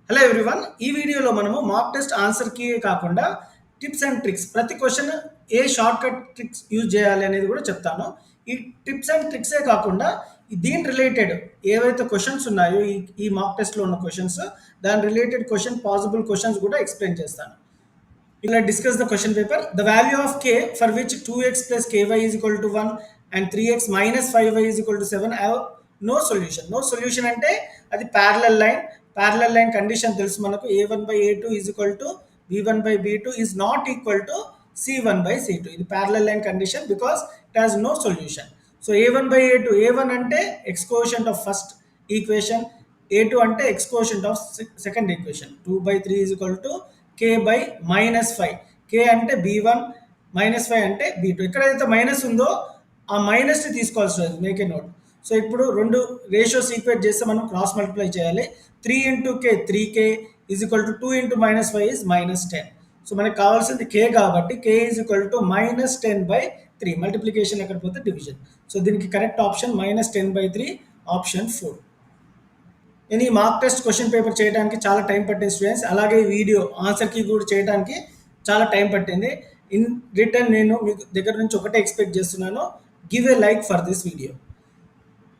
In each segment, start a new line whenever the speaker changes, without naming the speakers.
Hello everyone. ఈ వీడియోలో మనము మాక్ టెస్ట్ ఆన్సర్కి కాకుండా టిప్స్ అండ్ ట్రిక్స్ ప్రతి క్వశ్చన్ ఏ షార్ట్ కట్ ట్రిక్స్ యూజ్ చేయాలి అనేది కూడా చెప్తాను. ఈ టిప్స్ అండ్ ట్రిక్సే కాకుండా దీని రిలేటెడ్ ఏవైతే క్వశ్చన్స్ ఉన్నాయో ఈ మాక్ టెస్ట్లో ఉన్న క్వశ్చన్స్ దాని రిలేటెడ్ పాసిబుల్ క్వశ్చన్స్ కూడా ఎక్స్ప్లెయిన్ చేస్తాను. ఇలా discuss the question paper. The value of k for which 2x plus ky is equal to 1 and 3x minus 5y is equal to 7 have no solution. No solution అంటే అది parallel line condition తెలుసు మనకు. a1 by a2 is equal to b1 by b2 is not equal to c1 by c2. ఇది parallel line condition because it has no solution. So a1 by a2, a1 అంటే x coefficient of first equation, a2 అంటే x coefficient of second equation. 2 by 3 is equal to k by -5. k అంటే b1, -5 అంటే b2. ఎక్కడైతే minus ఉందో ఆ మైనస్ని తీసుకోవాల్సి వస్తుంది. Make a note. So ఇప్పుడు రెండు రేషియోస్ ఈక్వేట్ చేస్తే మనం క్రాస్ మల్టిప్లై చేయాలి. 3 into k 3k is equal to 2 into -5 is -10. So మనకు కావాల్సింది k కాబట్టి k is equal to -10 by 3. Multiplication ఎక్కడ పోతే డివిజన్. సో దీనికి కరెక్ట్ ఆప్షన్ -10 by 3, ఆప్షన్ 4. నేను ఈ మార్క్ టెస్ట్ క్వశ్చన్ పేపర్ చేయడానికి చాలా టైం పట్టింది స్టూడెంట్స్. అలాగే ఈ వీడియో ఆన్సర్కి కూడా చేయడానికి చాలా టైం పట్టింది. ఇన్ రిటర్న్ నేను మీ దగ్గర నుంచి ఒకటే ఎక్స్పెక్ట్ చేస్తున్నాను. Give a like for this video.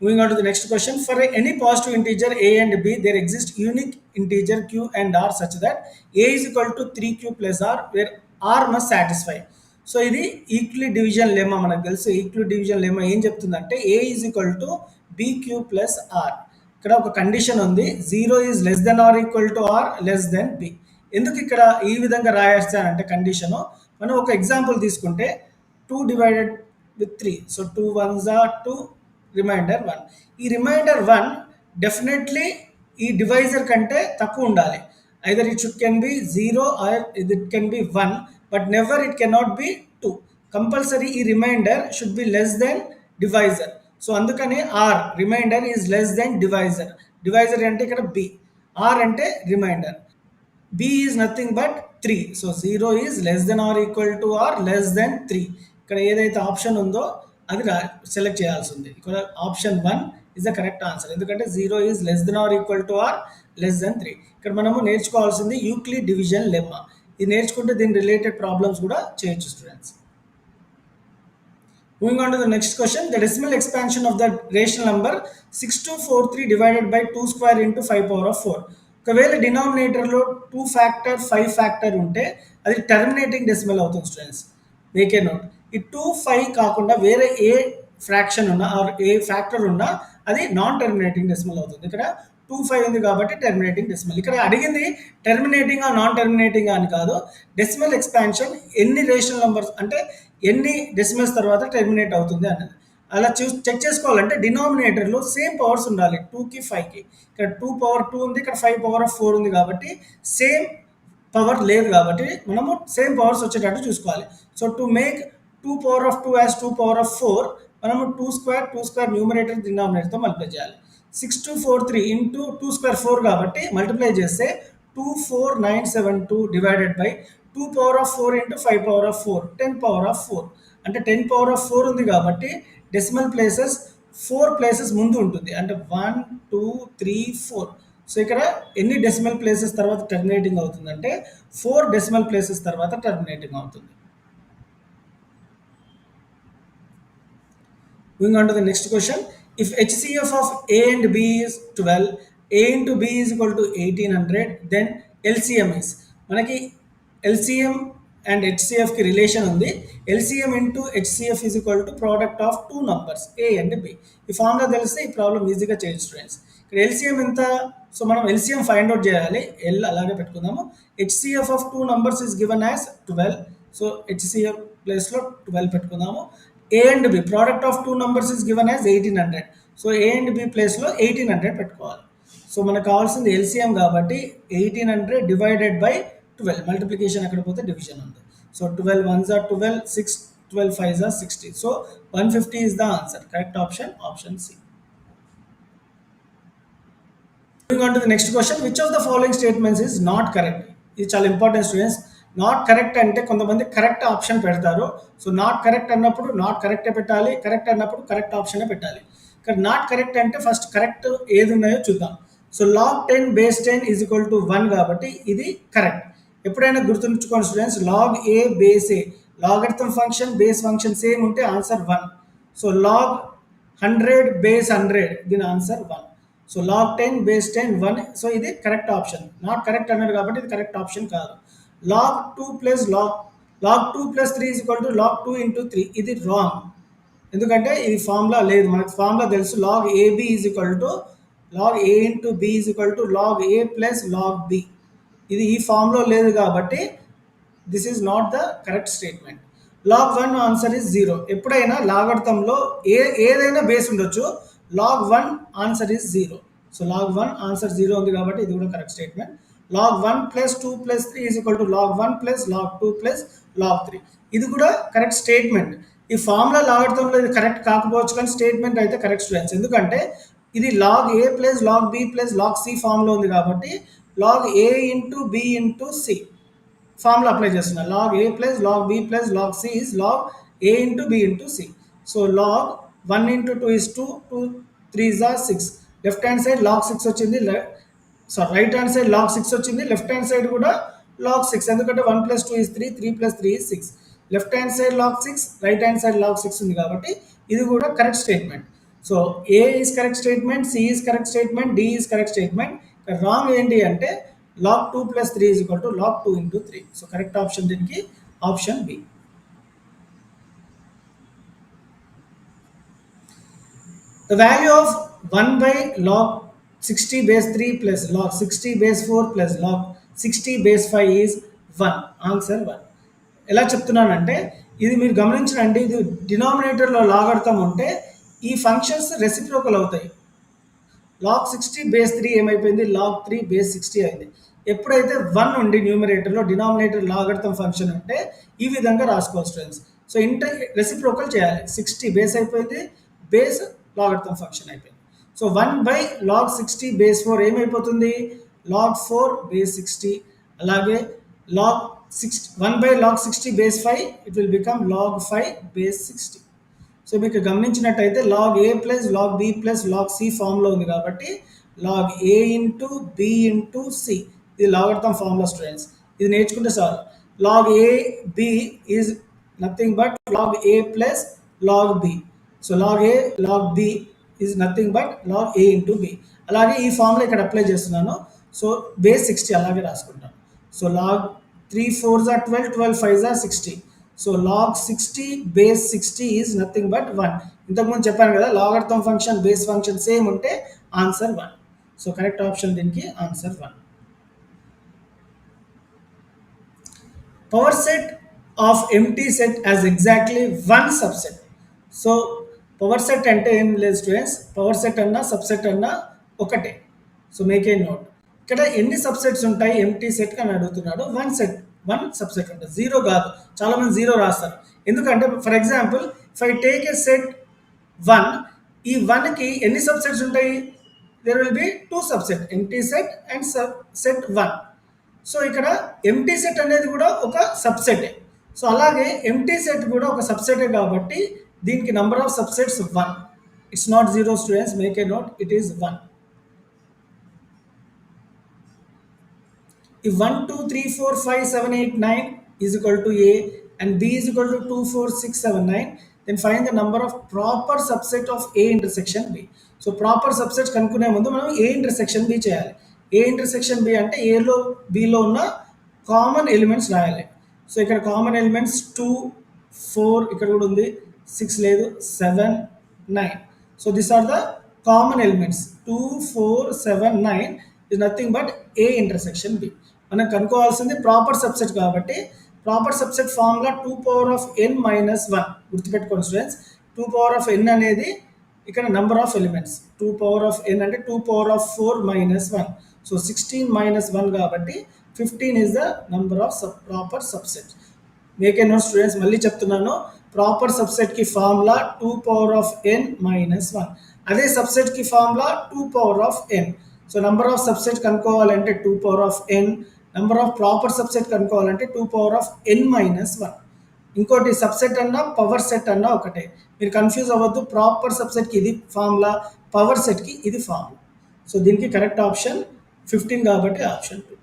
Moving on to the next question. For any positive integer a and b, there exists unique integer q and r such that a is equal to 3q plus r, where r must satisfy. So ఇది equal division lemma. మనకు తెలుసు equal division lemma ఏం చెప్తుందంటే a is equal to bq plus r. ఇక్కడ ఒక condition ఉంది, 0 is less than or equal to r less than b. ఎందుకు ఇక్కడ ఈ విధంగా రాయేస్తానంటే కండిషను, మనం ఒక ఎగ్జాంపుల్ తీసుకుంటే 2 divided with 3. So 2 1s are 2, remainder 1. ఈ రిమైండర్ 1 డెఫినెట్లీ ఈ డివైజర్ కంటే తక్కువ ఉండాలి. Either it should can be 0 or it can be 1, but never it cannot be 2. Compulsory ఈ remainder should be less than divisor. So అందుకని R remainder is less than divisor. Divisor అంటే ఇక్కడ B, R అంటే remainder. B is nothing but 3. So 0 is less than or equal to are less than 3. ఇక్కడ ఏదైతే option ఉందో అది select చేయాల్సి ఉంది. ఇక్కడ option 1 is the correct answer. ఎందుకంటే 0 is less than or equal to are less than 3. ఇక్కడ మనము నేర్చుకోవాల్సింది యూక్లిడ్ డివిజన్ లెమ్మా. ఇది నేర్చుకుంటే దీని రిలేటెడ్ ప్రాబ్లమ్స్ కూడా చేయొచ్చు students. Moving on to the next question. The decimal expansion of the rational number 6243 divided by 2 square into 5 power of 4. ఒకవేళ డినామినేటర్లో 2 factor 5 factor ఉంటే అది టర్మినేటింగ్ డెసిమల్ అవుతుంది స్టూడెంట్స్. Make a note. ఈ 2 5 కాకుండా వేరే ఏ ఫ్రాక్షన్ ఉన్నా ఆర్ ఏ ఫ్యాక్టర్ ఉన్నా అది నాన్ టర్మినేటింగ్ డెసిమల్ అవుతుంది. ఇక్కడ 2 5 ఉంది కాబట్టి టర్మినేటింగ్ డెసిమల్. ఇక్కడ అడిగింది టర్మినేటింగ్ నాన్ టర్మినేటింగ్ అని కాదు, డెసిమల్ ఎక్స్పాన్షన్ ఎన్ని రేషనల్ నంబర్స్ అంటే ఎన్ని డెసిమల్స్ తర్వాత టర్మినేట్ అవుతుంది అన్నది. అలా చెక్ చేసుకోవాలంటే డినామినేటర్లో సేమ్ పవర్స్ ఉండాలి. 2కి 5కి. ఇక్కడ 2 power 2 ఉంది, ఇక్కడ 5 power of 4 ఉంది కాబట్టి సేమ్ పవర్ లేదు కాబట్టి మనము సేమ్ పవర్స్ వచ్చేటట్టు చూసుకోవాలి. So to make 2 power of 2 as 2 power of 4, మనము 2 square న్యూమరేటర్ డినామినేటర్తో మల్టిప్లై చేయాలి. 6243 ఇంటూ 2 square 4 కాబట్టి మల్టిప్లై చేస్తే 24972 divided by 2 power of 4 into 5 power of 4, 10 power of 4. అంటే 10 power of 4 ఉంది కాబట్టి డెసిమల్ ప్లేసెస్ 4 ప్లేసెస్ ముందు ఉంటుంది. అంటే 1 2 3 4. సో ఇక్కడ ఎన్ని డెసిమల్ ప్లేసెస్ తర్వాత టర్మినేటింగ్ అవుతుందంటే 4 డెసిమల్ ప్లేసెస్ తర్వాత టర్మినేటింగ్ అవుతుంది. Moving on to the next question. If HCF of A and B is 12, A into B is equal to 1800, then LCM is. మనకి LCM అండ్ HCFకి రిలేషన్ ఉంది. LCM into HCF is equal to product of 2 numbers A and B. ఈ formula తెలిస్తే ఈ problem ఈజీగా చేయొచ్చు students. ఇక్కడ LCM ఎంత? So మనం LCM ఫైండ్ అవుట్ చేయాలి. L అలాగే పెట్టుకుందాము. HCF of 2 numbers is given as 12. So HCF ప్లేస్లో 12 పెట్టుకుందాము. A and B product of 2 numbers is given as 1800. So A and B ప్లేస్లో 1800 పెట్టుకోవాలి. సో మనకు కావాల్సింది LCM కాబట్టి 1800 డివైడెడ్ బై 12. మల్టిప్లికేషన్ ఎక్కడ పోతే డివిజన్ ఉంది. So 12 1s are 12, 6 12 5s are 60. So 150 is the answer. Correct option, option C. Moving on to the next question. Which of the following statements is not correct? ఇది చాలా important students. Not correct అంటే కొంతమంది correct option పెడతారు. So not correct అన్నప్పుడు not కరెక్టే పెట్టాలి, correct అన్నప్పుడు correct ఆప్షనే పెట్టాలి. ఇక్కడ నాట్ కరెక్ట్ అంటే ఫస్ట్ కరెక్ట్ ఏది ఉన్నాయో చూద్దాం. So log 10 base 10 is equal to 1 కాబట్టి ఇది కరెక్ట్. ఎప్పుడైనా గుర్తుంచుకోండి students, log A base A, logarithm function base function same ఉంటే ఆన్సర్ 1. సో లాగ్ 100 బేస్ 100 దీని answer 1. So log 10 base 10 1. So ఇది కరెక్ట్ ఆప్షన్. నాట్ కరెక్ట్ అన్నాడు కాబట్టి ఇది కరెక్ట్ ఆప్షన్ కాదు. Log 2 plus log 2 plus 3 is equal to log 2 into 3 ఇది wrong. ఎందుకంటే ఇది ఫార్ములా లేదు, మనకు ఫార్ములా తెలుసు. Log a b is equal to log A into b is equal to log A plus log b. ఇది ఈ ఫామ్లో లేదు కాబట్టి this is not the correct statement. Log 1 answer is 0. ఎప్పుడైనా లాగర్థంలో ఏదైనా బేస్ ఉండొచ్చు, log 1 answer is 0. So log 1 answer 0 ఉంది కాబట్టి ఇది కూడా correct statement. Log 1 plus 2 plus 3 is equal to log 1 plus log 2 plus log 3. ఇది కూడా కరెక్ట్ స్టేట్మెంట్. ఈ ఫార్ములా లాగర్థంలో ఇది కరెక్ట్ కాకపోవచ్చు కానీ స్టేట్మెంట్ అయితే కరెక్ట్ స్టూడెంట్స్. ఎందుకంటే ఇది లాగ్ ఏ plus log B plus log C ఫామ్లో ఉంది కాబట్టి లాగ్ ఏ into B into C formula apply చేస్తున్నా. Log A plus log B plus log C is log A into B into C. So log 1 into 2 is 2, 2 3 are 6. Left hand side log 6 వచ్చింది, right hand side log 6 వచ్చింది, left hand side కూడా log 6 ఎందుకంటే 1 plus 2 is 3, 3 plus 3 is 6. Left hand side log 6, right hand side log 6 ఉంది కాబట్టి ఇది కూడా correct statement. So A is correct statement, C is correct statement, D is correct statement. Wrong ఏంటి అంటే log 2 plus 3 is equal to log 2 into 3. So correct option దీనికి option B. The value of 1 by log 60 base 3 plus log 60 base 4 plus log 60 base 5 is 1. Answer 1. ఎలా చెప్తున్నానంటే ఇది మీరు గమనించండి, ఇది డినామినేటర్లో logarithm ఉంటే ఈ ఫంక్షన్స్ రెసిప్రోకల్ అవుతాయి. లాగ్ 60 బేస్ 3 ఏమైపోయింది, లాగ్ 3 బేస్ 60 అయింది. ఎప్పుడైతే 1 ఉండి న్యూమరేటర్లో డినామినేటర్ లాగర్థం ఫంక్షన్ ఉంటే ఈ విధంగా రాసుకోవాలి స్టూడెంట్స్. సో రెసిప్రోకల్ చేయాలి. 60 బేస్ అయిపోయింది, బేస్ లాగర్థం ఫంక్షన్ అయిపోయింది. సో 1 బై లాగ్ 60 బేస్ 4 ఏమైపోతుంది, లాగ్ 4 బేస్ 60. అలాగే log 1 by log 60 base 5 it will become log 5 base 60. So మీకు గమనించినట్టయితే లాగ్ ఏ plus log B plus log C ఫామ్లో ఉంది కాబట్టి లాగ్ ఏ ఇంటూ బి ఇంటూ సి ఇది logarithm formula students. ఇది నేర్చుకుంటే చాలు. Log A B is nothing but log A plus log b. So log a log b is nothing but log A into b. అలాగే ఈ formula ఇక్కడ apply చేస్తున్నాను. So base 60 అలాగే రాసుకుంటాను. So log 3 4s are 12, 12 5s are 60. So log 60 base 60 is nothing but 1. ఇంతకుముందు చెప్పాను కదా, logarithm function base function same ఉంటే ఆన్సర్ 1. సో కరెక్ట్ ఆప్షన్ దీనికి answer 1. Power set of empty set as exactly one subset. So power set అంటే ఏం లేదు students, power set అన్నా subset అన్నా ఒకటే. So make a note. ఇక్కడ ఎన్ని సబ్సెట్స్ ఉంటాయి ఎంటీ సెట్కి అని అడుగుతున్నాడు. వన్ సబ్సెట్ ఉంటుంది, 0 కాదు. చాలామంది 0 రాస్తారు. ఎందుకంటే for example if I take a set 1, ఈ 1కి ఎన్ని సబ్సెట్స్ ఉంటాయి, there will be 2 subset, empty set and set 1. So ఇక్కడ ఎంటీ సెట్ అనేది కూడా ఒక సబ్సెటే. సో అలాగే ఎంటీ సెట్ కూడా ఒక సబ్సెటే కాబట్టి దీనికి number of subsets 1. It's not 0 students, make a note, it is 1. If 1 2 3 4 5 7 8 9 is equal to A and B is equal to 2 4 6 7 9, then find the number of proper subset of A intersection B. So proper subsets కనుక్కునే ముందు మనం A intersection B చేయాలి. A intersection B అంటే Aలో Bలో ఉన్న common elements రాయాలి. So ఇక్కడ common elements 2 4 ఇక్కడ కూడా ఉంది, 6 లేదు, 7 9. So this are the common elements. 2 4 7 9 is nothing but A intersection B. మనం కనుక్కోవాల్సింది ప్రాపర్ సబ్సెట్ కాబట్టి proper subset formula 2 power of n minus 1. గుర్తుపెట్టుకోండి స్టూడెంట్స్, 2 పవర్ ఆఫ్ n అనేది ఇక్కడ number of elements. 2 power of n అంటే 2 power of 4 minus 1. So 16 minus 1 కాబట్టి 15 is the number of proper subset. Make a note students, మళ్ళీ చెప్తున్నాను, proper సబ్సెట్కి formula 2 power of n minus 1. అదే సబ్సెట్కి formula 2 power of n. So number of subset కనుక్కోవాలంటే 2 power of n, number of proper subset కనుక్కోవాలంటే 2 power of n minus 1. ఇంకోటి subset అన్నా power set అన్నా ఒకటే, మీరు కన్ఫ్యూజ్ అవ్వద్దు. ప్రాపర్ సబ్సెట్కి ఇది ఫార్ములా, పవర్ సెట్కి ఇది ఫార్ములా. సో దీనికి కరెక్ట్ ఆప్షన్ 15 కాబట్టి option 2.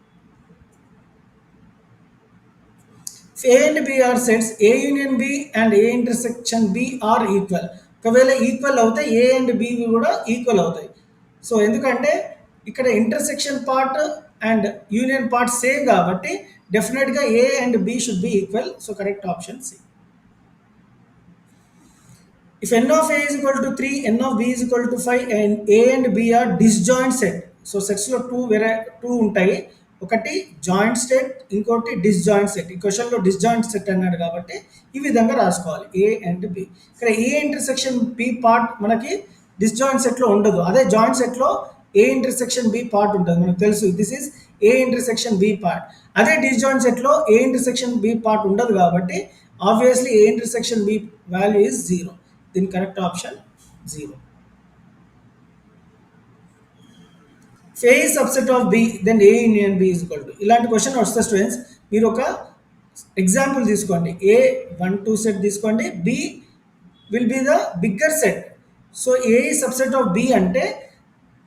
If A and B are sets, A union B and A intersection B are equal. ఒకవేళ ఈక్వల్ అవుతే ఏ అండ్ బి కూడా ఈక్వల్ అవుతాయి. సో ఎందుకంటే ఇక్కడ intersection part and union part same కాబట్టి డెఫినెట్గా A and B should be equal. So correct option C. If n of A is equal to 3, n of B is equal to 5 and A and B are disjoint set. So సెట్స్లో two ఉంటాయి. ఒకటి joint set, ఇంకోటి disjoint set. ఈ క్వశ్చన్లో disjoint set అన్నాడు కాబట్టి ఈ విధంగా రాసుకోవాలి ఏ అండ్ బి. ఇక్కడ ఏ ఇంటర్సెక్షన్ బి పార్ట్ మనకి డిస్జాయింట్ సెట్లో ఉండదు. అదే జాయింట్ సెట్లో ఏ ఇంటర్సెక్షన్ బి పార్ట్ ఉంటుంది, మనకు తెలుసు. This is A intersection B part. అదే డిస్జాయింట్ సెట్లో ఏ ఇంటర్సెక్షన్ బి పార్ట్ ఉండదు కాబట్టి obviously A intersection B value is 0. దీని correct option 0. If A is subset of B, then A union B is equal to. ఇలాంటి question వస్తే students మీరు ఒక example తీసుకోండి. A 1 2 సెట్ తీసుకోండి, B will be the bigger set. So A is subset of B అంటే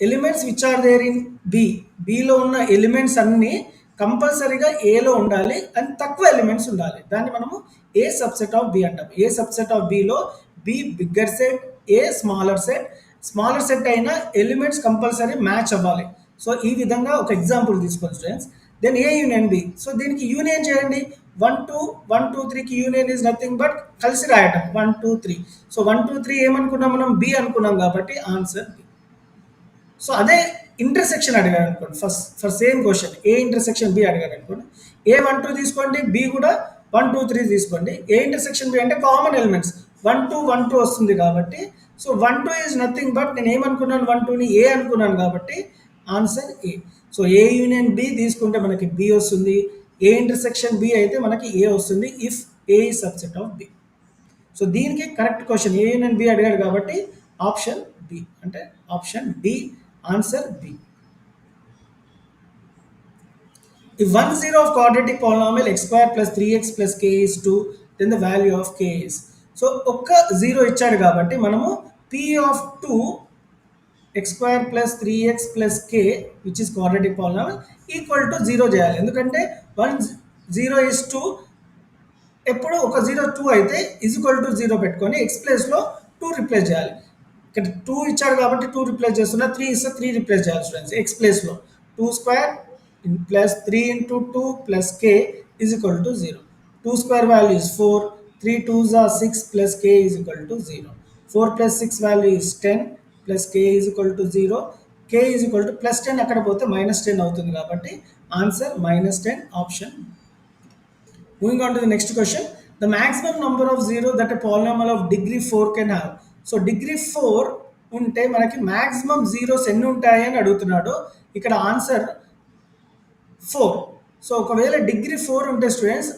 elements which are there in B, Bలో ఉన్న elements అన్నీ కంపల్సరీగా ఏలో ఉండాలి అండ్ తక్కువ ఎలిమెంట్స్ ఉండాలి. దాన్ని మనము ఏ సబ్సెట్ ఆఫ్ బి అంటాం. ఏ సబ్సెట్ ఆఫ్ బిలో B bigger set, A smaller set. Smaller set అయినా ఎలిమెంట్స్ కంపల్సరీ మ్యాచ్ అవ్వాలి. సో ఈ విధంగా ఒక ఎగ్జాంపుల్ తీసుకోండి students. Then A union B. So దీనికి యూనియన్ చేయండి. 1 2 1 2 3కి యూనియన్ ఈజ్ నథింగ్ బట్ కలిసి రాయటం 1 2 3. సో 1 2 3 ఏమనుకున్నాం మనం, బి అనుకున్నాం కాబట్టి ఆన్సర్ బి. సో అదే ఇంటర్సెక్షన్ అడిగాడు అనుకోండి, for same question A intersection B అడిగాడు అనుకోండి, ఏ 1 2 తీసుకోండి, బి కూడా 1 2 3 తీసుకోండి. ఏ ఇంటర్సెక్షన్ బి అంటే కామన్ ఎలిమెంట్స్ 1 2 1 2 వస్తుంది కాబట్టి సో 1 2 ఈజ్ నథింగ్ బట్ నేను ఏమనుకున్నాను 1 2ని ఏ అనుకున్నాను కాబట్టి ఆన్సర్ ఏ. సో ఏ యూనియన్ బి తీసుకుంటే మనకి బి వస్తుంది, ఏ ఇంటర్సెక్షన్ బి అయితే మనకి ఏ వస్తుంది if A is subset of B. So దీనికి correct question A union B అడిగాడు కాబట్టి ఆప్షన్ బి అంటే option D answer B. If 1 0 of quadratic polynomial x square plus 3x plus k is 2, then the value of k is. So ఒక్క 0 ఇచ్చాడు కాబట్టి మనము p of 2 x square plus 3x plus k which is quadratic polynomial equal to 0 చేయాలి. ఎందుకంటే 1 0 is 2, ఎప్పుడు ఒక 0 2 అయితే is equal to 0 పెట్టుకొని ఎక్స్ ప్లేస్లో 2 రిప్లేస్ చేయాలి. ఇక్కడ 2 ఇచ్చాడు కాబట్టి 2 రిప్లేస్ చేస్తున్నా, 3 ఇస్తే 3 రిప్లేస్ చేయాలి స్టూడెంట్స్. ఎక్స్ ప్లేస్లో 2 square plus 3 into 2 plus k is equal to 0. 2 square value is 4, 3 2s are 6 plus k is equal to 0. 4 plus 6 value is 10 plus k is equal to 0. k is equal to plus 10 అక్కడ పోతే minus 10 అవుతుంది కాబట్టి answer -10 option. Moving on to the next question. The maximum number of zero that a polynomial of degree 4 can have. So degree 4 ఉంటే మనకి maximum zeros ఎన్ని ఉంటాయి అని అడుగుతున్నాడు. ఇక్కడ ఆన్సర్ 4. సో ఒకవేళ డిగ్రీ 4 ఉంటే students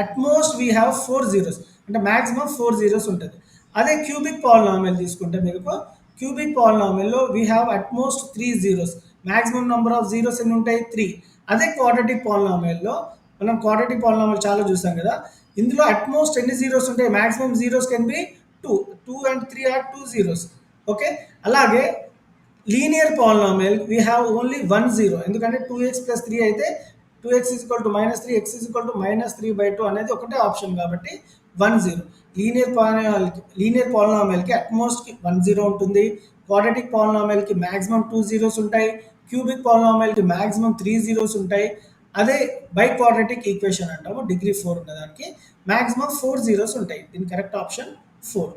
at most we have 4 zeros అంటే maximum 4 zeros ఉంటుంది. అదే క్యూబిక్ పాలినామియల్ తీసుకుంటే మీకు క్యూబిక్ పాలినామియల్లో we have at most 3 zeros. maximum number of zeros ఎన్ని ఉంటాయి 3. అదే క్వాడ్రాటిక్ పాలినామియల్లో మనం క్వాడ్రాటిక్ పాలినామియల్ చాలా చూసాం కదా, ఇందులో అట్మోస్ట్ ఎన్ని జీరోస్ ఉంటాయి, maximum zeros can be 2 and 3 are 2 zeros. Okay, అలాగే linear polynomial we have only 1 zero. ఎందుకంటే 2x ప్లస్ 3 అయితే 2x is equal to -3, x is equal to -3/2 అనేది ఒకటే ఆప్షన్ కాబట్టి 1 జీరో. లీనియర్ పాలినామియల్కి అట్మోస్ట్కి 1 జీరో ఉంటుంది, క్వాడ్రాటిక్ పాలినామియల్కి మ్యాక్సిమం 2 zeros ఉంటాయి, క్యూబిక్ పాలినామియల్కి మ్యాక్సిమం 3 zeros ఉంటాయి. అదే బై క్వాడ్రాటిక్ ఈక్వేషన్ అంటాము డిగ్రీ 4 ఉన్నదానికి మ్యాక్సిమం 4 zeros ఉంటాయి. దీని correct option 4.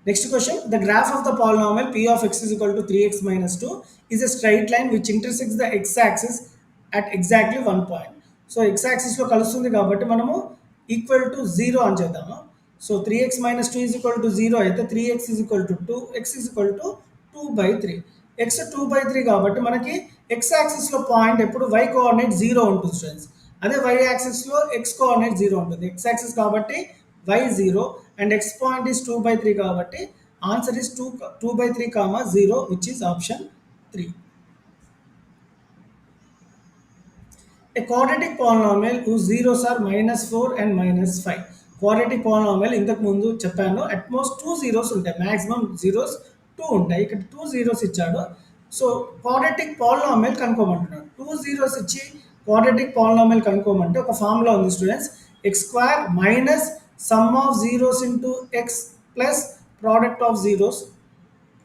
Next question. The graph of the polynomial p of x is equal to 3x minus 2 is a straight line which intersects the x axis at exactly 1 point. So x axis లో కలుస్తుంది కాబట్టి మనము equal to 0 అని చేద్దాము. So 3x minus 2 is equal to 0 అయితే 3x is equal to 2, x is equal to 2/3. x 2/3 కాబట్టి మనకి x యాక్సిస్లో point ఎప్పుడు y కోఆర్డినేట్ 0 ఉంటుంది స్టూడెంట్స్. అదే y యాక్సిస్లో x కోఆర్డినేట్ 0 ఉంటుంది. x యాక్సిస్ కాబట్టి y 0 and x point is 2/3 కాబట్టి answer is 2/3, 0 which is option 3. A quadratic polynomial whose zeros are -4 and -5. Quadratic polynomial ఇంతకు ముందు చెప్పాను అట్మోస్ట్ 2 zeros ఉంటాయి, మ్యాక్సిమం జీరోస్ 2 ఉంటాయి. ఇక్కడ 2 జీరోస్ ఇచ్చాడు. సో క్వాడ్రాటిక్ పాలినామియల్ కనుక్కోమంటున్నాడు. 2 జీరోస్ ఇచ్చి క్వాడ్రాటిక్ పాలినామియల్ కనుక్కోమంటే ఒక ఫార్ములా ఉంది students. X square minus sum of zeros into x plus product of zeros.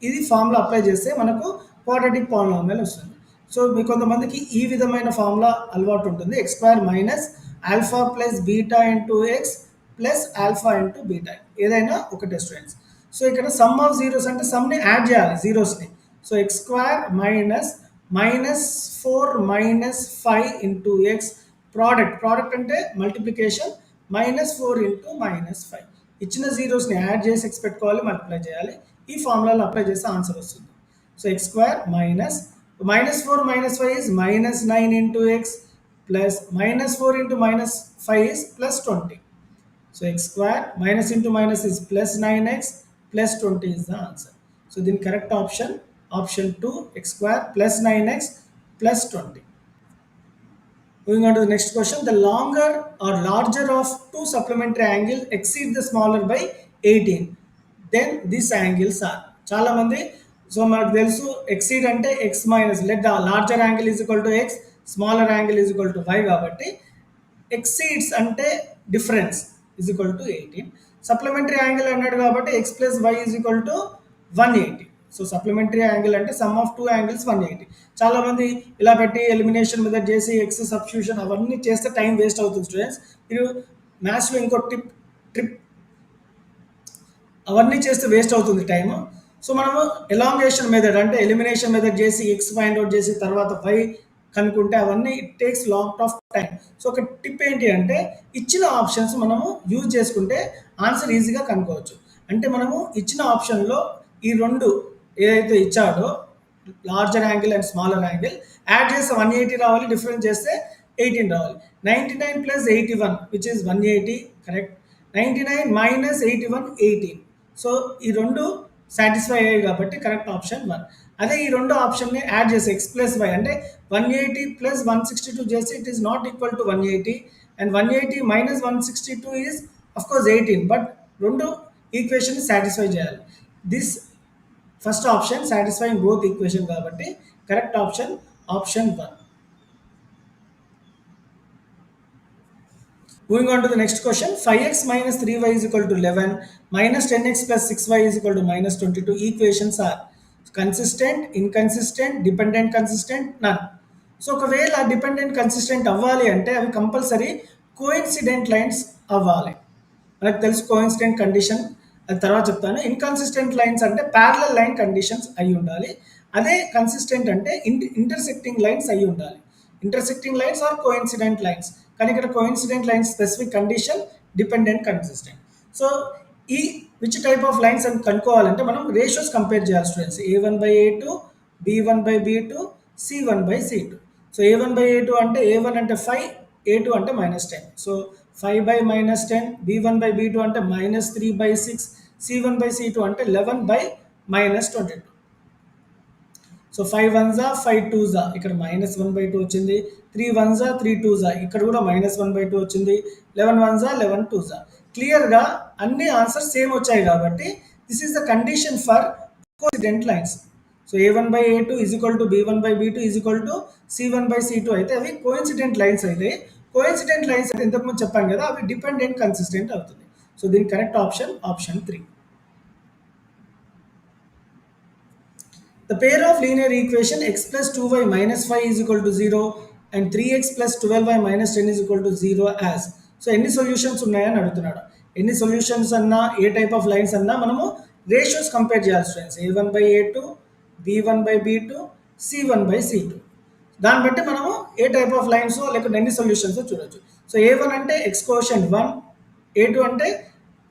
ఇది ఫార్ములా అప్లై చేస్తే మనకు క్వాడ్రాటిక్ పాలినామియల్ వస్తుంది. సో మీ కొంతమందికి ఈ విధమైన ఫార్ములా అలవాటు ఉంటుంది. X square minus alpha plus beta into x plus alpha into beta, ఏదైనా ఒకటే స్టూడెంట్స్. సో ఇక్కడ సమ్ ఆఫ్ జీరోస్ అంటే సమ్ని యాడ్ చేయాలి జీరోస్ని. So x square minus -4 - 5 into x product అంటే మల్టిప్లికేషన్ -4 ఇంటూ -5. ఇచ్చిన జీరోస్ని యాడ్ చేసి ఎక్స్ పెట్టుకోవాలి, మల్టిప్లై చేయాలి. ఈ ఫార్ములాలో అప్లై చేస్తే ఆన్సర్ వస్తుంది. So x square minus -4 - 5 is -9 into x plus -4 into -5 is +20. So x square minus into minus is plus 9x plus 20 is the answer. So the correct option 2, x square plus 9x plus 20. Moving on to the next question. The longer or larger of two supplementary angles exceed the smaller by 18. Then these angles are. చాలా మంది so మనకు తెలుసు exceed అంటే x minus let the larger angle is equal to x, smaller angle is equal to y. కాబట్టి exceeds అంటే difference is equal to 18. Supplementary angle అన్నాడు కాబట్టి x plus y is equal to 180. So supplementary angle అంటే sum of two angles 180. చాలా మంది ఇలా పెట్టి elimination method చేసి ఎక్స్ సబ్స్టిట్యూషన్ అవన్నీ చేస్తే టైం వేస్ట్ అవుతుంది స్టూడెంట్స్. మీరు మ్యాథ్స్లో ఇంకో ట్రిప్ అవన్నీ చేస్తే వేస్ట్ అవుతుంది టైము. సో మనము ఎలాంగేషన్ మెథడ్ అంటే ఎలిమినేషన్ మెథడ్ చేసి ఎక్స్ ఫైండ్ అవుట్ చేసి తర్వాత వై కనుక్కుంటే అవన్నీ it takes lot of time. So ఒక టిప్ ఏంటి అంటే ఇచ్చిన ఆప్షన్స్ మనము యూజ్ చేసుకుంటే ఆన్సర్ ఈజీగా కనుక్కోవచ్చు. అంటే మనము ఇచ్చిన ఆప్షన్లో ఈ రెండు ఏదైతే ఇచ్చాడో larger angle and smaller angle add చేస్తే 180 రావాలి, డిఫరెన్స్ చేస్తే 18 రావాలి. 99 plus 81 which is 180 correct. 99 minus 81 18. So ఈ రెండు సాటిస్ఫై అయ్యాయి కాబట్టి కరెక్ట్ ఆప్షన్ 1. అదే ఈ రెండు ఆప్షన్ని యాడ్ చేసి ఎక్స్ ప్లస్ వై అంటే 180 ప్లస్ 162 చేస్తే it is not equal to 180 and 180 minus 162 is of course 18. But రెండు ఈక్వేషన్ సాటిస్ఫై చేయాలి. This first option satisfying both equation కాబట్టి correct option 1. Moving on to the next question. 5x minus 3y is equal to 11 minus 10x plus 6y is equal to minus 22. Equations are consistent, inconsistent, dependent, consistent, none. So ఒకవేళ dependent consistent అవ్వాలి అంటే అవి compulsory coincident lines అవ్వాలి. మనకు తెలుసు coincident condition, అది తర్వాత చెప్తాను. ఇన్కన్సిస్టెంట్ లైన్స్ అంటే ప్యారలల్ లైన్ కండిషన్స్ అయి ఉండాలి. అదే కన్సిస్టెంట్ అంటే ఇంటర్సెక్టింగ్ లైన్స్ అయి ఉండాలి. Intersecting lines or coincident lines. కానీ ఇక్కడ coincident lines specific condition dependent consistent. So ఈ విచ్ టైప్ ఆఫ్ లైన్స్ అని కనుక్కోవాలంటే మనం రేషియోస్ కంపేర్ చేయాలి students. A1/A2, B1/B2, C1/C2. So A1/A2 అంటే A1 అంటే 5, A2 అంటే -10. సో 5/-10, B1/B2 అంటే -3/6, C1/C2 అంటే 11/-22. సో 5 1s 5 2s ఇక్కడ -1/2 వచ్చింది. 3 1s 3 2s ఇక్కడ కూడా -1/2 వచ్చింది. 11 1s 11 2s. క్లియర్గా అన్ని ఆన్సర్స్ సేమ్ వచ్చాయి కాబట్టి this is the condition for coincident lines. So A1/A2 is equal to B1/B2 is equal to C1/C2 అయితే అవి కోఇన్సిడెంట్ లైన్స్ అయితే, కోఇన్సిడెంట్ లైన్స్ అయితే ఇంతకుముందు చెప్పాను కదా అవి డిపెండెంట్ కన్సిస్టెంట్ అవుతుంది. సో దీని correct option 3. The pair of linear equation x plus 2y minus 5 is equal to 0 and 3x plus 12y minus 10 is equal to 0 as. So ఎన్ని solutions ఉన్నాయని అడుగుతున్నాడు. ఎన్ని సొల్యూషన్స్ అన్నా ఏ టైప్ ఆఫ్ లైన్స్ అన్నా మనము ratios compare చేయాలి students. A1/A2, B1/B2, C1/C2. దాన్ని బట్టి మనము ఏ టైప్ ఆఫ్ లైన్స్ లేకపోతే ఎన్ని సొల్యూషన్స్ చూడొచ్చు. సో A1 అంటే x కోషంట్ 1, A2 అంటే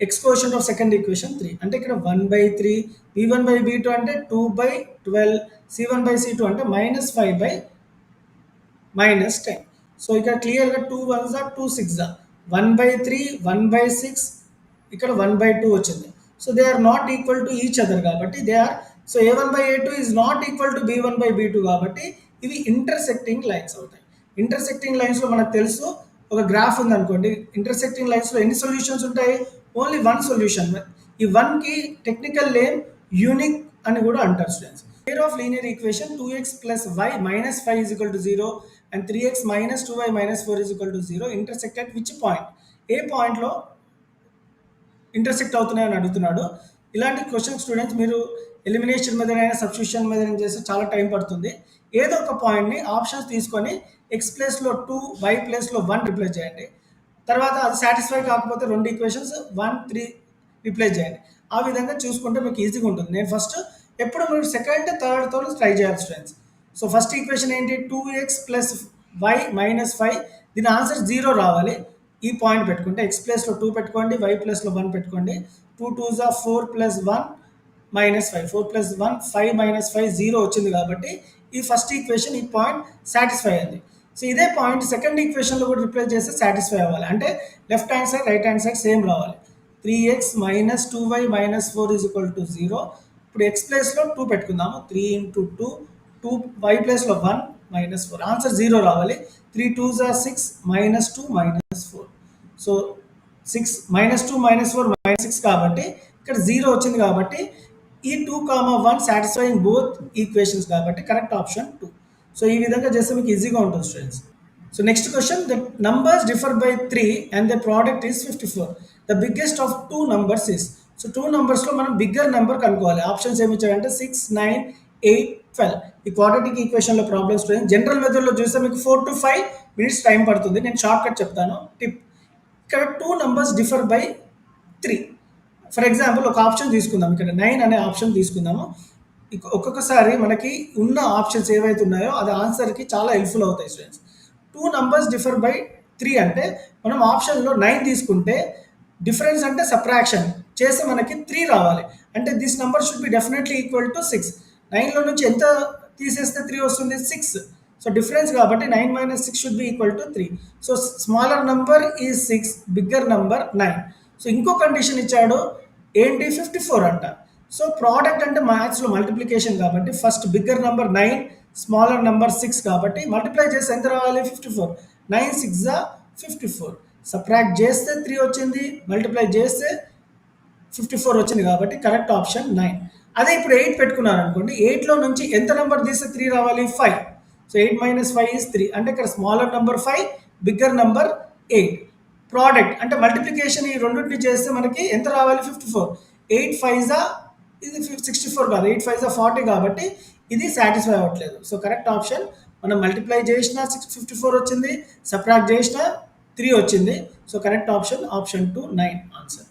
x quotient of second equation 3 అంటే ఇక్కడ 1/3, B1/B2 అంటే 2/12, C1/C2 అంటే -5/-10. సో ఇక్కడ క్లియర్గా 2 1s 2 6 1/3, 1/6, ఇక్కడ 1/2 వచ్చింది. So they are not equal to each other కాబట్టి they are. So A1/A2 is not equal to B1/B2 కాబట్టి ఇవి ఇంటర్సెక్టింగ్ లైన్స్ అవుతాయి. ఇంటర్సెక్టింగ్ లైన్స్లో మనకు తెలుసు ఒక గ్రాఫ్ ఉంది అనుకోండి. ఇంటర్సెక్టింగ్ లైన్స్లో ఎన్ని సొల్యూషన్స్ ఉంటాయి? Only 1 solution. ఈ 1కి టెక్నికల్ నేమ్ యూనిక్ అని కూడా అంటారు students. Pair of linear equation 2x plus y minus 5 is equal to 0 and 3x minus 2y minus 4 is equal to 0 intersect at which point? ఏ పాయింట్లో intersect అవుతున్నాయని అడుగుతున్నాడు. ఇలాంటి క్వశ్చన్ స్టూడెంట్స్ మీరు ఎలిమినేషన్ మీదనైనా సబ్స్టిట్యూషన్ మీద చేస్తే చాలా టైం పడుతుంది. ఏదో ఒక పాయింట్ని ఆప్షన్స్ తీసుకొని ఎక్స్ ప్లేస్లో 2 వై ప్లేస్లో 1 రిప్లేస్ చేయండి. తర్వాత అది సాటిస్ఫై కాకపోతే రెండు ఈక్వేషన్స్ 1, 3 రిప్లేస్ చేయండి. ఆ విధంగా చూసుకుంటే మీకు ఈజీగా ఉంటుంది. నేను ఫస్ట్ ఎప్పుడు మీరు సెకండ్ థర్డ్తో ట్రై చేయాలి స్టూడెంట్స్. సో ఫస్ట్ ఈక్వేషన్ ఏంటి? 2x plus y minus 5, దీని ఆన్సర్ 0 రావాలి. ఈ పాయింట్ పెట్టుకుంటే ఎక్స్ ప్లేస్లో 2 పెట్టుకోండి, వై ప్లేస్లో 1 పెట్టుకోండి. 2 2s are 4 plus 1 minus 5, 4 plus 1 5 minus 5 0 వచ్చింది కాబట్టి ఈ ఫస్ట్ ఈక్వేషన్ ఈ పాయింట్ సాటిస్ఫై అయింది. సో ఇదే పాయింట్ సెకండ్ ఈక్వేషన్లో కూడా రిప్లేస్ చేస్తే సాటిస్ఫై అవ్వాలి. అంటే left hand side right hand side same రావాలి. 3x minus 2y minus 4 is equal to 0. ఇప్పుడు ఎక్స్ ప్లేస్లో 2 పెట్టుకుందాము. 3 into 2, 2 వై ప్లేస్లో 1 minus 4, ఆన్సర్ 0 రావాలి. 3 2s are 6 minus 2 minus 4. So 6 minus 2 minus 4 minus 6 కాబట్టి ఇక్కడ 0 వచ్చింది కాబట్టి ఈ 2, 1 సాటిస్ఫైయింగ్ బోత్ ఈక్వేషన్స్ కాబట్టి కరెక్ట్ ఆప్షన్ 2. సో ఈ విధంగా చేస్తే మీకు ఈజీగా ఉంటుంది students. So next question, the numbers differ by 3 and the product is 54. The biggest of 2 numbers is. So 2 నంబర్స్లో మనం బిగ్గర్ నెంబర్ కనుక్కోవాలి. ఆప్షన్స్ ఏమి ఇచ్చారంటే 6, 9, 8, 12. ఈ క్వాడ్రాటిక్ ఈక్వేషన్లో ప్రాబ్లమ్స్ స్టూడెంట్ జనరల్ మెథడ్లో చూస్తే మీకు 4 to 5 minutes టైం పడుతుంది. నేను షార్ట్ కట్ చెప్తాను. టిప్, ఇక్కడ 2 numbers differ by 3. For example ఒక ఆప్షన్ తీసుకుందాం. ఇక్కడ 9 అనే ఆప్షన్ తీసుకుందాము. ఒక్కొక్కసారి మనకి ఉన్న ఆప్షన్స్ ఏవైతే ఉన్నాయో అది ఆన్సర్కి చాలా హెల్ప్ఫుల్ అవుతాయి స్టూడెంట్స్. 2 నంబర్స్ డిఫర్ బై 3 అంటే మనం ఆప్షన్లో 9 తీసుకుంటే డిఫరెన్స్ అంటే సబ్ట్రాక్షన్ చేస్తే మనకి 3 రావాలి. అంటే this number should be definitely equal to 6. 9లో నుంచి ఎంత తీసేస్తే 3 వస్తుంది? 6. సో డిఫరెన్స్ కాబట్టి 9 minus 6 should be equal to 3. So smaller number is 6, bigger number 9. So ఇంకో కండిషన్ ఇచ్చాడు ఏంటి? 54 అంట. సో ప్రోడక్ట్ అంటే మ్యాథ్స్లో మల్టిప్లికేషన్ కాబట్టి first bigger number 9, smaller number 6 కాబట్టి మల్టిప్లై చేస్తే ఎంత రావాలి? 54. 9 6 54. సబ్ట్రాక్ట్ చేస్తే 3 వచ్చింది, మల్టిప్లై చేస్తే 54 వచ్చింది కాబట్టి కరెక్ట్ ఆప్షన్ 9. అదే ఇప్పుడు 8 పెట్టుకున్నారు అనుకోండి. 8లో నుంచి ఎంత నెంబర్ తీస్తే 3 రావాలి? 5. So 8 minus 5 is 3. అంటే ఇక్కడ smaller number 5, bigger number 8. Product అంటే మల్టిప్లికేషన్ ఈ రెండింటిని చేస్తే మనకి ఎంత రావాలి? 54. 8 5s ఇది 64 కాదు, 8 5s 40 కాబట్టి ఇది సాటిస్ఫై అవ్వట్లేదు. సో కరెక్ట్ ఆప్షన్ మనం మల్టిప్లై చేసిన 54 వచ్చింది, సబ్ట్రాక్ట్ చేసిన 3 వచ్చింది. So correct option option 2 9 answer.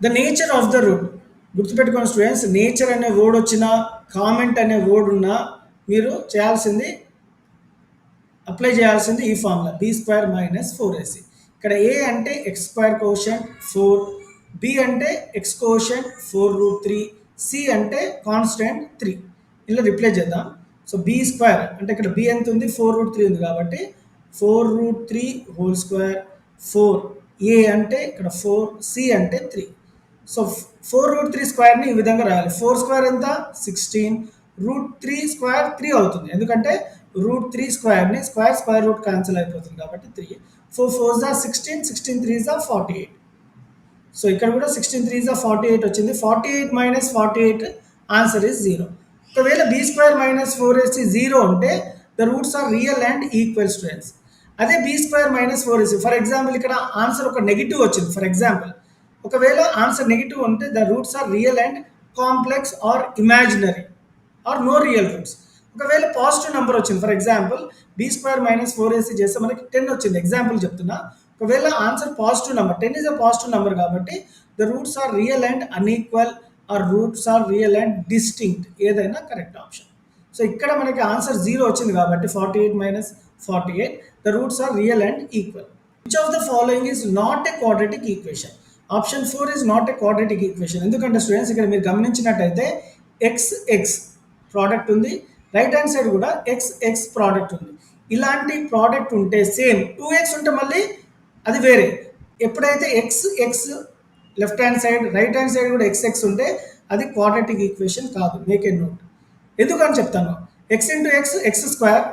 The nature of the route. గుర్తుపెట్టుకోండి స్టూడెంట్స్, నేచర్ అనే వర్డ్ వచ్చినా కామెంట్ అనే వర్డ్ ఉన్నా మీరు చేయాల్సింది అప్లై చేయాల్సింది ఈ ఫార్ములా b² - 4ac. ఇక్కడ a అంటే x² కోషంట్ 4, b అంటే x కోషంట్ 4√3, c అంటే కాన్స్టెంట్ 3. ఇలా రిప్లేస్ చేద్దాం. సో b² అంటే ఇక్కడ b ఎంత ఉంది? 4√3 ఉంది కాబట్టి 4√3 హోల్ స్క్వేర్ 4. a అంటే ఇక్కడ 4, c అంటే 3. సో 4√3 స్క్వేర్ని ఈ విధంగా రాయాలి. 4 స్క్వేర్ ఎంత? 16. √3 స్క్వేర్ 3 అవుతుంది, ఎందుకంటే √3 స్క్వేర్ని స్క్వేర్ రూట్ క్యాన్సిల్ అయిపోతుంది కాబట్టి 3. 4 4s are 16, 16 3s are 48. So ఇక్కడ కూడా 16 3s are 48 వచ్చింది. 48 minus 48 ఆన్సర్ ఇస్ 0. ఒకవేళ b² - 4ac 0 అంటే the roots are real and equal students. అదే b² - 4ac ఫర్ ఎగ్జాంపుల్ ఇక్కడ ఆన్సర్ ఒక నెగిటివ్ వచ్చింది. ఫర్ ఎగ్జాంపుల్ ఒకవేళ ఆన్సర్ నెగిటివ్ ఉంటే the roots are real and complex or imaginary or no real roots. ఒకవేళ positive number వచ్చింది, for example b² - 4ac చేస్తే మనకి 10 వచ్చింది, ఎగ్జాంపుల్ చెప్తున్నా. ఒకవేళ answer positive number 10 is a positive number కాబట్టి the roots are real and unequal or roots are real and distinct, ఏదైనా correct option. So ఇక్కడ మనకి ఆన్సర్ 0 వచ్చింది కాబట్టి 48 - 48 the roots are real and equal. Which of the following is not a quadratic equation? Option 4 is not a quadratic equation. ఎందుకంటే students ఇక్కడ మీరు గమనించినట్టయితే x product ఉంది, రైట్ హ్యాండ్ సైడ్ కూడా x ప్రోడక్ట్ ఉంది. ఇలాంటి ప్రోడక్ట్ ఉంటే సేమ్ 2x ఉంటే మళ్ళీ అది వేరే. ఎప్పుడైతే x left hand side right hand side కూడా x ఉంటే అది క్వాడ్రాటిక్ ఈక్వేషన్ కాదు. Make a note. ఎందుకని చెప్తాను. x ఇంటూ x స్క్వేర్,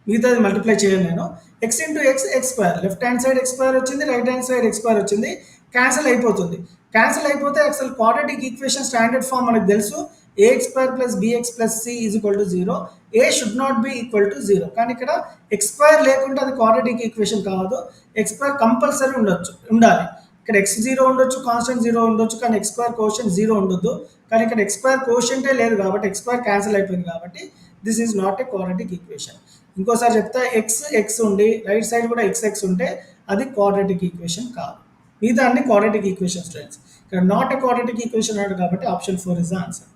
మిగతాది మల్టిప్లై చేయాలి నేను. x into x square, left hand side x² వచ్చింది, రైట్ హ్యాండ్ సైడ్ x² వచ్చింది. క్యాన్సిల్ అయిపోతుంది. క్యాన్సిల్ అయిపోతే అసలు క్వాడ్రాటిక్ ఈక్వేషన్ స్టాండర్డ్ ఫామ్ మనకు తెలుసు, a x square plus b x plus c is equal to 0, a should not be equal to 0. కానీ ఇక్కడ x square లేకుంటే అది క్వాడ్రాటిక్ ఈక్వేషన్ కాదు, ఎక్స్ స్క్వేర్ కంపల్సరీ ఉండాలి. ఇక్కడ ఎక్స్ 0 ఉండొచ్చు, కాన్స్టెంట్ 0 ఉండొచ్చు, కానీ ఎక్స్ స్క్వేర్ కోషెంట్ 0 ఉండొద్దు. కానీ ఇక్కడ ఎక్స్ స్క్వేర్ కోషెంటే లేదు కాబట్టి ఎక్స్ స్క్వేర్ క్యాన్సిల్ అయిపోయింది కాబట్టి this is not a quadratic equation. ఇంకోసారి చెప్తా, ఎక్స్ ఉండి రైట్ సైడ్ కూడా ఎక్స్ ఉంటే అది క్వాడ్రాటిక్ ఈక్వేషన్ కాదు. మిగతా అన్ని క్వాడ్రాటిక్ ఈక్వేషన్ స్టూడెంట్స్. ఇక్కడ నాట్ ఏ క్వాడ్రాటిక్ ఈక్వేషన్ అన్నాడు కాబట్టి option 4 is the answer.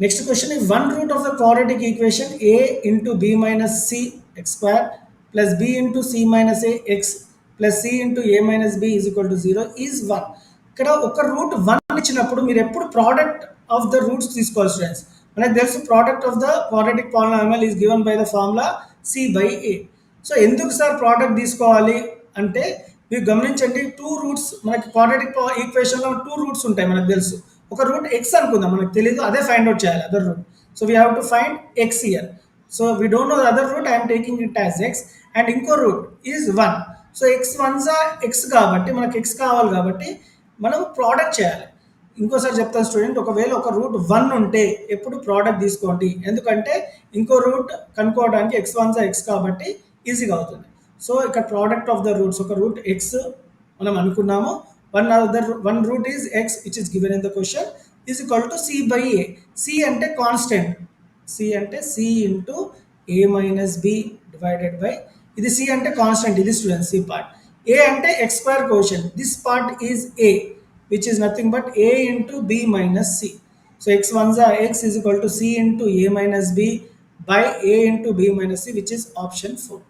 Next question is one root of the quadratic equation a into b minus c x square plus b into c minus a x plus c into a minus b is equal to 0 is 1. ఇక్కడ ఒక route 1 ఇచ్చినప్పుడు మీరు ఎప్పుడు product of the roots తీసుకోవాలి students. మనకు తెలుసు product of the quadratic polynomial is given by the formula c by a. So ఎందుకు sir product తీసుకోవాలి అంటే మీరు గమనించండి, 2 రూట్స్ మనకి క్వాడ్రాటిక్ ఈక్వేషన్లో 2 రూట్స్ ఉంటాయి మనకు తెలుసు. ఒక రూట్ ఎక్స్ అనుకుందాం, మనకు తెలియదు, అదే ఫైండ్ అవుట్ చేయాలి other root. So we have to find x here. So we don't know the other root, I'm taking it as x and ఇంకో రూట్ ఈజ్ 1. సో ఎక్స్ వన్సా ఎక్స్ కాబట్టి మనకి X కావాలి కాబట్టి మనం ప్రోడక్ట్ చేయాలి. ఇంకోసారి చెప్తాను స్టూడెంట్, ఒకవేళ ఒక రూట్ 1 ఉంటే ఎప్పుడు ప్రోడక్ట్ తీసుకోండి, ఎందుకంటే ఇంకో రూట్ కనుక్కోవడానికి ఎక్స్ వన్సా ఎక్స్ కాబట్టి ఈజీగా అవుతుంది. సో ఇక్కడ ప్రోడక్ట్ ఆఫ్ ద రూట్స్, ఒక రూట్ ఎక్స్ మనం అనుకున్నాము, one root is x which is given in the question is equal to c by a. c ante constant, c ante c into a minus b divided by, ఇది c ante constant, ఇది student c part. a ante x square quotient, this part is a which is nothing but a into b minus c. So x ones are x is equal to c into a minus b by a into b minus c, which is option 4.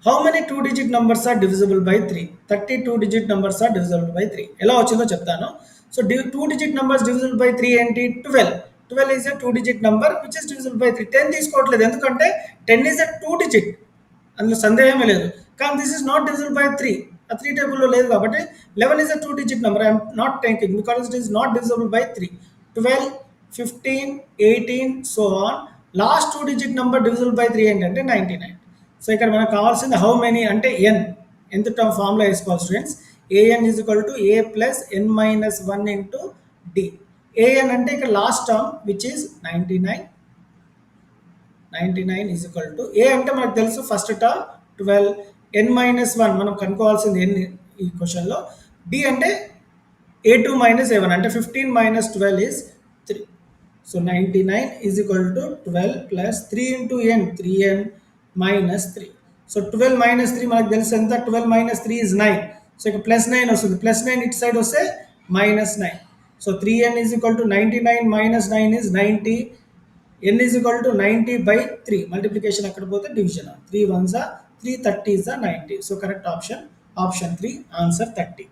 How many 2-digit numbers are divisible by 3? 32-digit numbers are divisible by 3. ఎలా వచ్చిందో చెప్తాను. So 2-digit numbers divisible by 3 ఏంటి? 12. 12 is a 2-digit number which is divisible by 3. 10 తీసుకోవట్లేదు ఎందుకంటే 10 is a 2-digit, అందులో సందేహమే లేదు. కానీ this is not divisible by 3, ఆ 3 టేబుల్లో లేదు కాబట్టి 11 is a 2-digit number. I am not taking because it is not divisible by 3. 12, 15, 18 so on. Last 2-digit number divisible by 3 ఏంటంటే 99. సో ఇక్కడ మనకు కావాల్సింది హౌ మెనీ అంటే n, ఎంత టర్మ్ ఫార్ములా వేసుకోవాలి students. an is equal to a plus n minus 1 into d. an అంటే ఇక్కడ last term which is 99. 99 is equal to a అంటే మనకు తెలుసు ఫస్ట్ టర్మ్ 12, n మైనస్ 1 మనం కనుక్కోవాల్సింది n ఈ క్వశ్చన్లో. d అంటే a2 మైనస్ a1 అంటే 15 minus 12 is 3. So 99 is equal to 12 plus 3 into n, 3n minus 3. So 12 minus 3 మనకు తెలుసు ఎంత, 12 minus 3 is 9. సో ఇక్కడ ప్లస్ 9 వస్తుంది, ప్లస్ 9 ఇటు సైడ్ వస్తే minus 9. So 3n is equal to 99 minus 9 is 90. n is equal to 90 by 3. Multiplication అక్కడ పోతే division, 3 ones are 3, 30 is 90. So correct option, option 3, answer 30.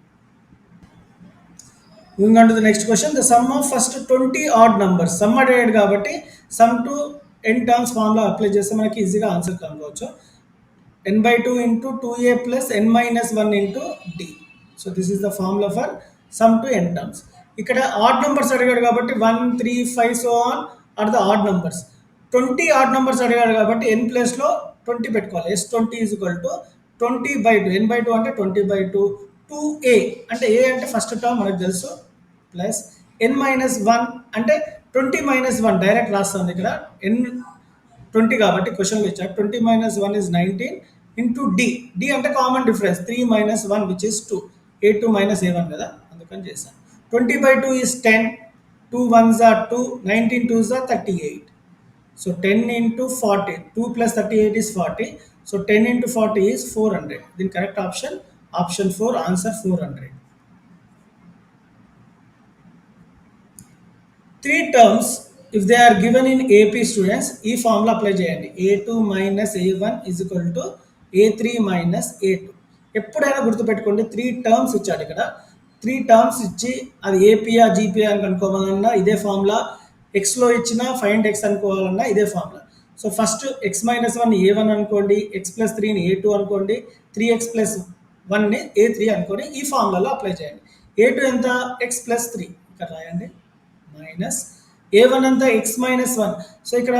Moving on to the next question, the sum of first 20 odd numbers. Sum అడిగాడు కాబట్టి sum to n terms formula apply చేస్తే మనకి ఈజీగా answer కనుక్కోవచ్చు. n/2 into 2a plus n minus 1 into d. So this is the formula for sum to n terms. ఇక్కడ odd numbers అడిగాడు కాబట్టి 1, 3, 5 so on are the odd numbers. 20 odd numbers అడిగాడు కాబట్టి n ప్లేస్లో 20 పెట్టుకోవాలి. s20 is equal to 20/2, n/2 అంటే 20/2, 2a అంటే a అంటే ఫస్ట్ టర్మ్ మనకు తెలుసు ప్లస్ n మైనస్ 1 అంటే 20 మైనస్ 1 డైరెక్ట్ రాస్తుంది ఇక్కడ, n 20 కాబట్టి క్వశ్చన్లో ఇచ్చారు. 20 minus 1 is 19 into d. d అంటే common difference 3 minus 1 which is 2, a2 minus a1 కదా, అందుకని చేశాను. 20/2 is 10, 2 ones are 2, 19 twos are 38. So 10 into 40, 2 plus 38 is 40. So 10 into 40 is 400. The correct option, option 4, answer 400. 3 terms if they are given in AP students, ఈ formula apply చేయండి. a2 minus a1 is equal to a3 minus a2. ఎప్పుడైనా గుర్తుపెట్టుకోండి, 3 terms ఇచ్చాడు ఇక్కడ. 3 terms ఇచ్చి అది ఏపీఆ జీపీఆ అని కనుక్కోవాలన్నా ఇదే ఫార్ములా, ఎక్స్లో ఇచ్చిన ఫైండ్ ఎక్స్ అనుకోవాలన్నా ఇదే formula. So first X minus 1 a1 అనుకోండి, ఎక్స్ ప్లస్ 3ని a2 అనుకోండి, 3x ప్లస్ 1ని a3 అనుకోండి. ఈ ఫార్ములాలో అప్లై చేయండి. a2 ఎంత, ఎక్స్ ప్లస్ 3 ఇక్కడ రాయండి మైనస్ a1 అంతా x మైనస్ 1. సో ఇక్కడ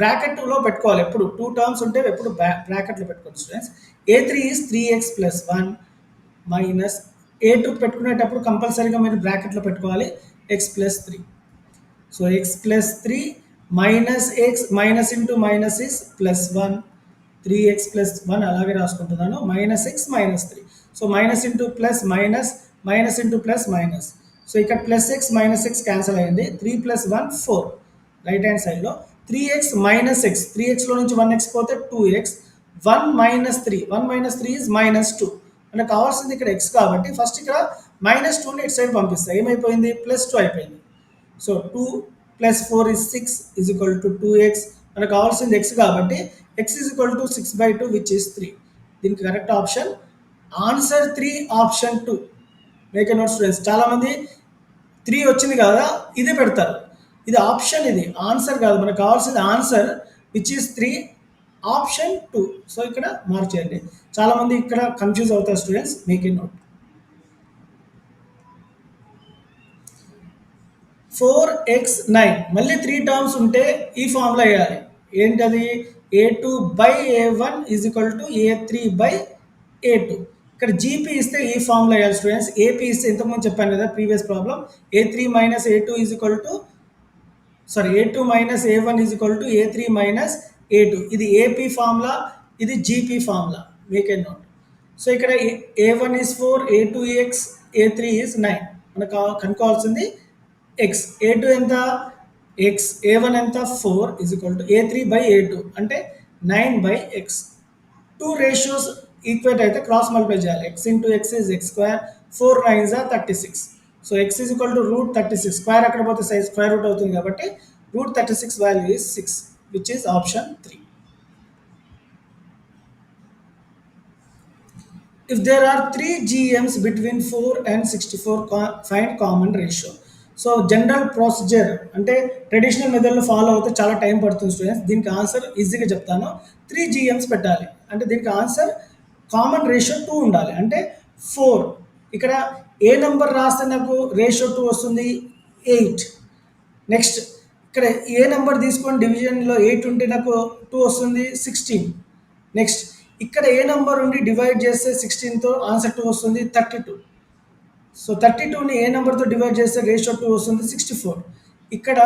బ్రాకెట్లో పెట్టుకోవాలి. ఎప్పుడు 2 టర్మ్స్ ఉంటే ఎప్పుడు బ్రాకెట్లో పెట్టుకోవాలి students. A3 is 3x plus 1 minus A2 పెట్టుకునేటప్పుడు కంపల్సరీగా మీరు బ్రాకెట్లో పెట్టుకోవాలి x plus 3. So x plus 3 minus x minus into minus is plus 1 3x plus 1 అలాగే రాసుకుంటున్నాను minus x minus 3. So minus into plus minus minus into plus minus. So ఇక్కడ plus x minus x cancel అయింది 3 plus 1 4 right hand సైడ్లో 3x minus X 3xలో నుంచి 1x పోతే 2x 1 minus 3 1 minus 3 is minus 2. మనకు కావాల్సింది ఇక్కడ x కాబట్టి first ఇక్కడ మైనస్ 2ని ఇటు సైడ్ పంపిస్తాయి ఏమైపోయింది ప్లస్ 2 అయిపోయింది. So 2 plus 4 is 6 is equal to 2x. మనకు కావాల్సింది x కాబట్టి x is equal to 6/2 which is 3. దీనికి correct option answer 3 option 2. Make a note students. చాలామంది 3 వచ్చింది కదా ఇదే పెడతారు. ఇది ఆప్షన్, ఇది ఆన్సర్ కాదు. మనకు కావాల్సింది answer which is 3 option 2. So ఇక్కడ మార్చేయండి. చాలామంది ఇక్కడ కన్ఫ్యూజ్ అవుతారు students. Make a note. 4x9 మళ్ళీ 3 టర్మ్స్ ఉంటే ఈ ఫార్ములా వేయాలి. ఏంటది a2/a1 is equal to a3/a2. ఇక్కడ జీపీ ఇస్తే ఈ ఫార్ములా వేయాలి స్టూడెంట్స్. ఏపీ ఇస్తే ఇంతకుముందు చెప్పాను కదా previous problem a3 minus a2 is equal to a2 minus a1 is equal to a3 minus a2. ఇది ఏపీ ఫార్ములా, ఇది GP formula. Make a note. So ఇక్కడ a1 is 4 a2 x a3 is 9. మనకు కనుక్కోవాల్సింది x. a2 ఎంత x, a1 ఎంత 4 is equal to a3/a2 అంటే 9/x. 2 ratios equate అయితే cross multiply చేయాలి. x into x is x square 4 9s 36. So x is equal to root 36. Square అక్కడ పోతే size square root అవుతుంది కాబట్టి root 36 value is 6 which is option 3. If there are 3 GMs between 4 and 64, find common ratio. So general procedure అంటే traditional మెథడ్లో follow అవుతే చాలా time పడుతుంది students. దీనికి ఆన్సర్ ఈజీగా చెప్తాను. 3 GMs పెట్టాలి అంటే దీనికి ఆన్సర్ కామన్ రేషియో 2 ఉండాలి. అంటే 4 ఇక్కడ ఏ నెంబర్ రాస్తే నాకు రేషియో 2 వస్తుంది 8. నెక్స్ట్ ఇక్కడ ఏ నెంబర్ తీసుకొని డివిజన్లో 8 ఉంటే నాకు 2 వస్తుంది 16. నెక్స్ట్ ఇక్కడ ఏ నెంబర్ ఉండి డివైడ్ చేస్తే 16తో ఆన్సర్ 2 వస్తుంది 32. సో 32ని ఏ నెంబర్తో డివైడ్ చేస్తే రేషియో 2 వస్తుంది 64. ఇక్కడ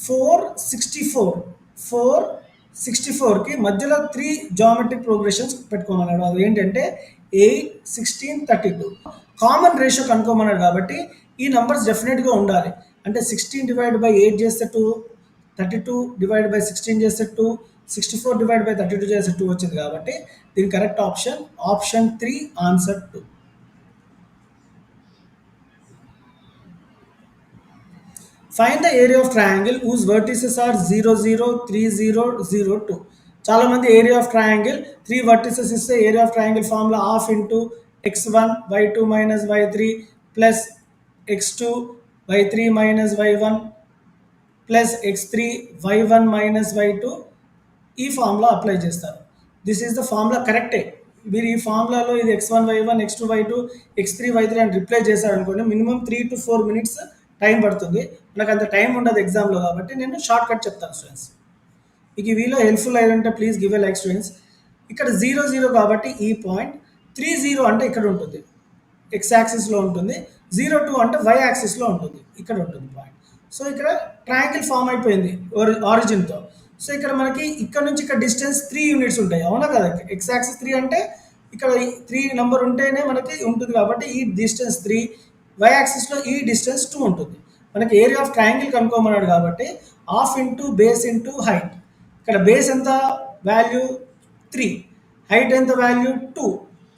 464కి మధ్యలో 3 జామెట్రిక్ ప్రోగ్రెషన్స్ పెట్టుకోమన్నాడు. అది ఏంటంటే 8 16 32. కామన్ రేషియో కనుక్కోమన్నాడు కాబట్టి ఈ నెంబర్స్ డెఫినెట్గా ఉండాలి. అంటే 16 డివైడ్ బై 8 చేస్తే 2, 32 డివైడ్ బై 16 చేస్తే 2, 64 డివైడ్ బై 32 చేస్తే 2 వచ్చింది కాబట్టి దీని correct option option 3 answer 2. Find the area of triangle whose vertices are 0 0 3 0 0 2. చాలా మంది ఏరియా ఆఫ్ ట్రయాంగిల్ 3 వర్టిసెస్ ఇస్తే area of triangle formula half into x1 y2 minus y3 plus x2 y3 minus y1 plus x3 y1 minus y2 ఈ formula apply చేస్తారు. This is the formula కరెక్టే. మీరు ఈ ఫార్ములాలో ఇది x1 y1 x2 y2 x3 y3 అని reply చేశారు అనుకోండి minimum 3 to 4 minutes time పడుతుంది. నాకు అంత టైం ఉండదు ఎగ్జామ్లో కాబట్టి నేను షార్ట్ కట్ చెప్తాను స్టూడెంట్స్. మీకు ఈ వీడియో హెల్ప్ఫుల్ అయి ఉంటే please give a like students. ఇక్కడ 0 0 కాబట్టి ఈ పాయింట్ 3 0 అంటే ఇక్కడ ఉంటుంది x యాక్సిస్లో ఉంటుంది, 0 2 అంటే y యాక్సిస్లో ఉంటుంది ఇక్కడ ఉంటుంది పాయింట్. సో ఇక్కడ ట్రయాంగిల్ ఫామ్ అయిపోయింది ఆరిజిన్తో. సో ఇక్కడ మనకి ఇక్కడ నుంచి ఇక్కడ డిస్టెన్స్ 3 యూనిట్స్ ఉంటాయి అవునా కదా. x యాక్సిస్ 3 అంటే ఇక్కడ 3 నెంబర్ ఉంటేనే మనకి ఉంటుంది కాబట్టి ఈ డిస్టెన్స్ 3, y యాక్సిస్లో ఈ డిస్టెన్స్ 2 ఉంటుంది. మనకి ఏరియా ఆఫ్ ట్రయాంగిల్ కనుక్కోమన్నాడు కాబట్టి half into base into height. ఇక్కడ బేస్ ఎంత వాల్యూ 3, హైట్ ఎంత వాల్యూ 2.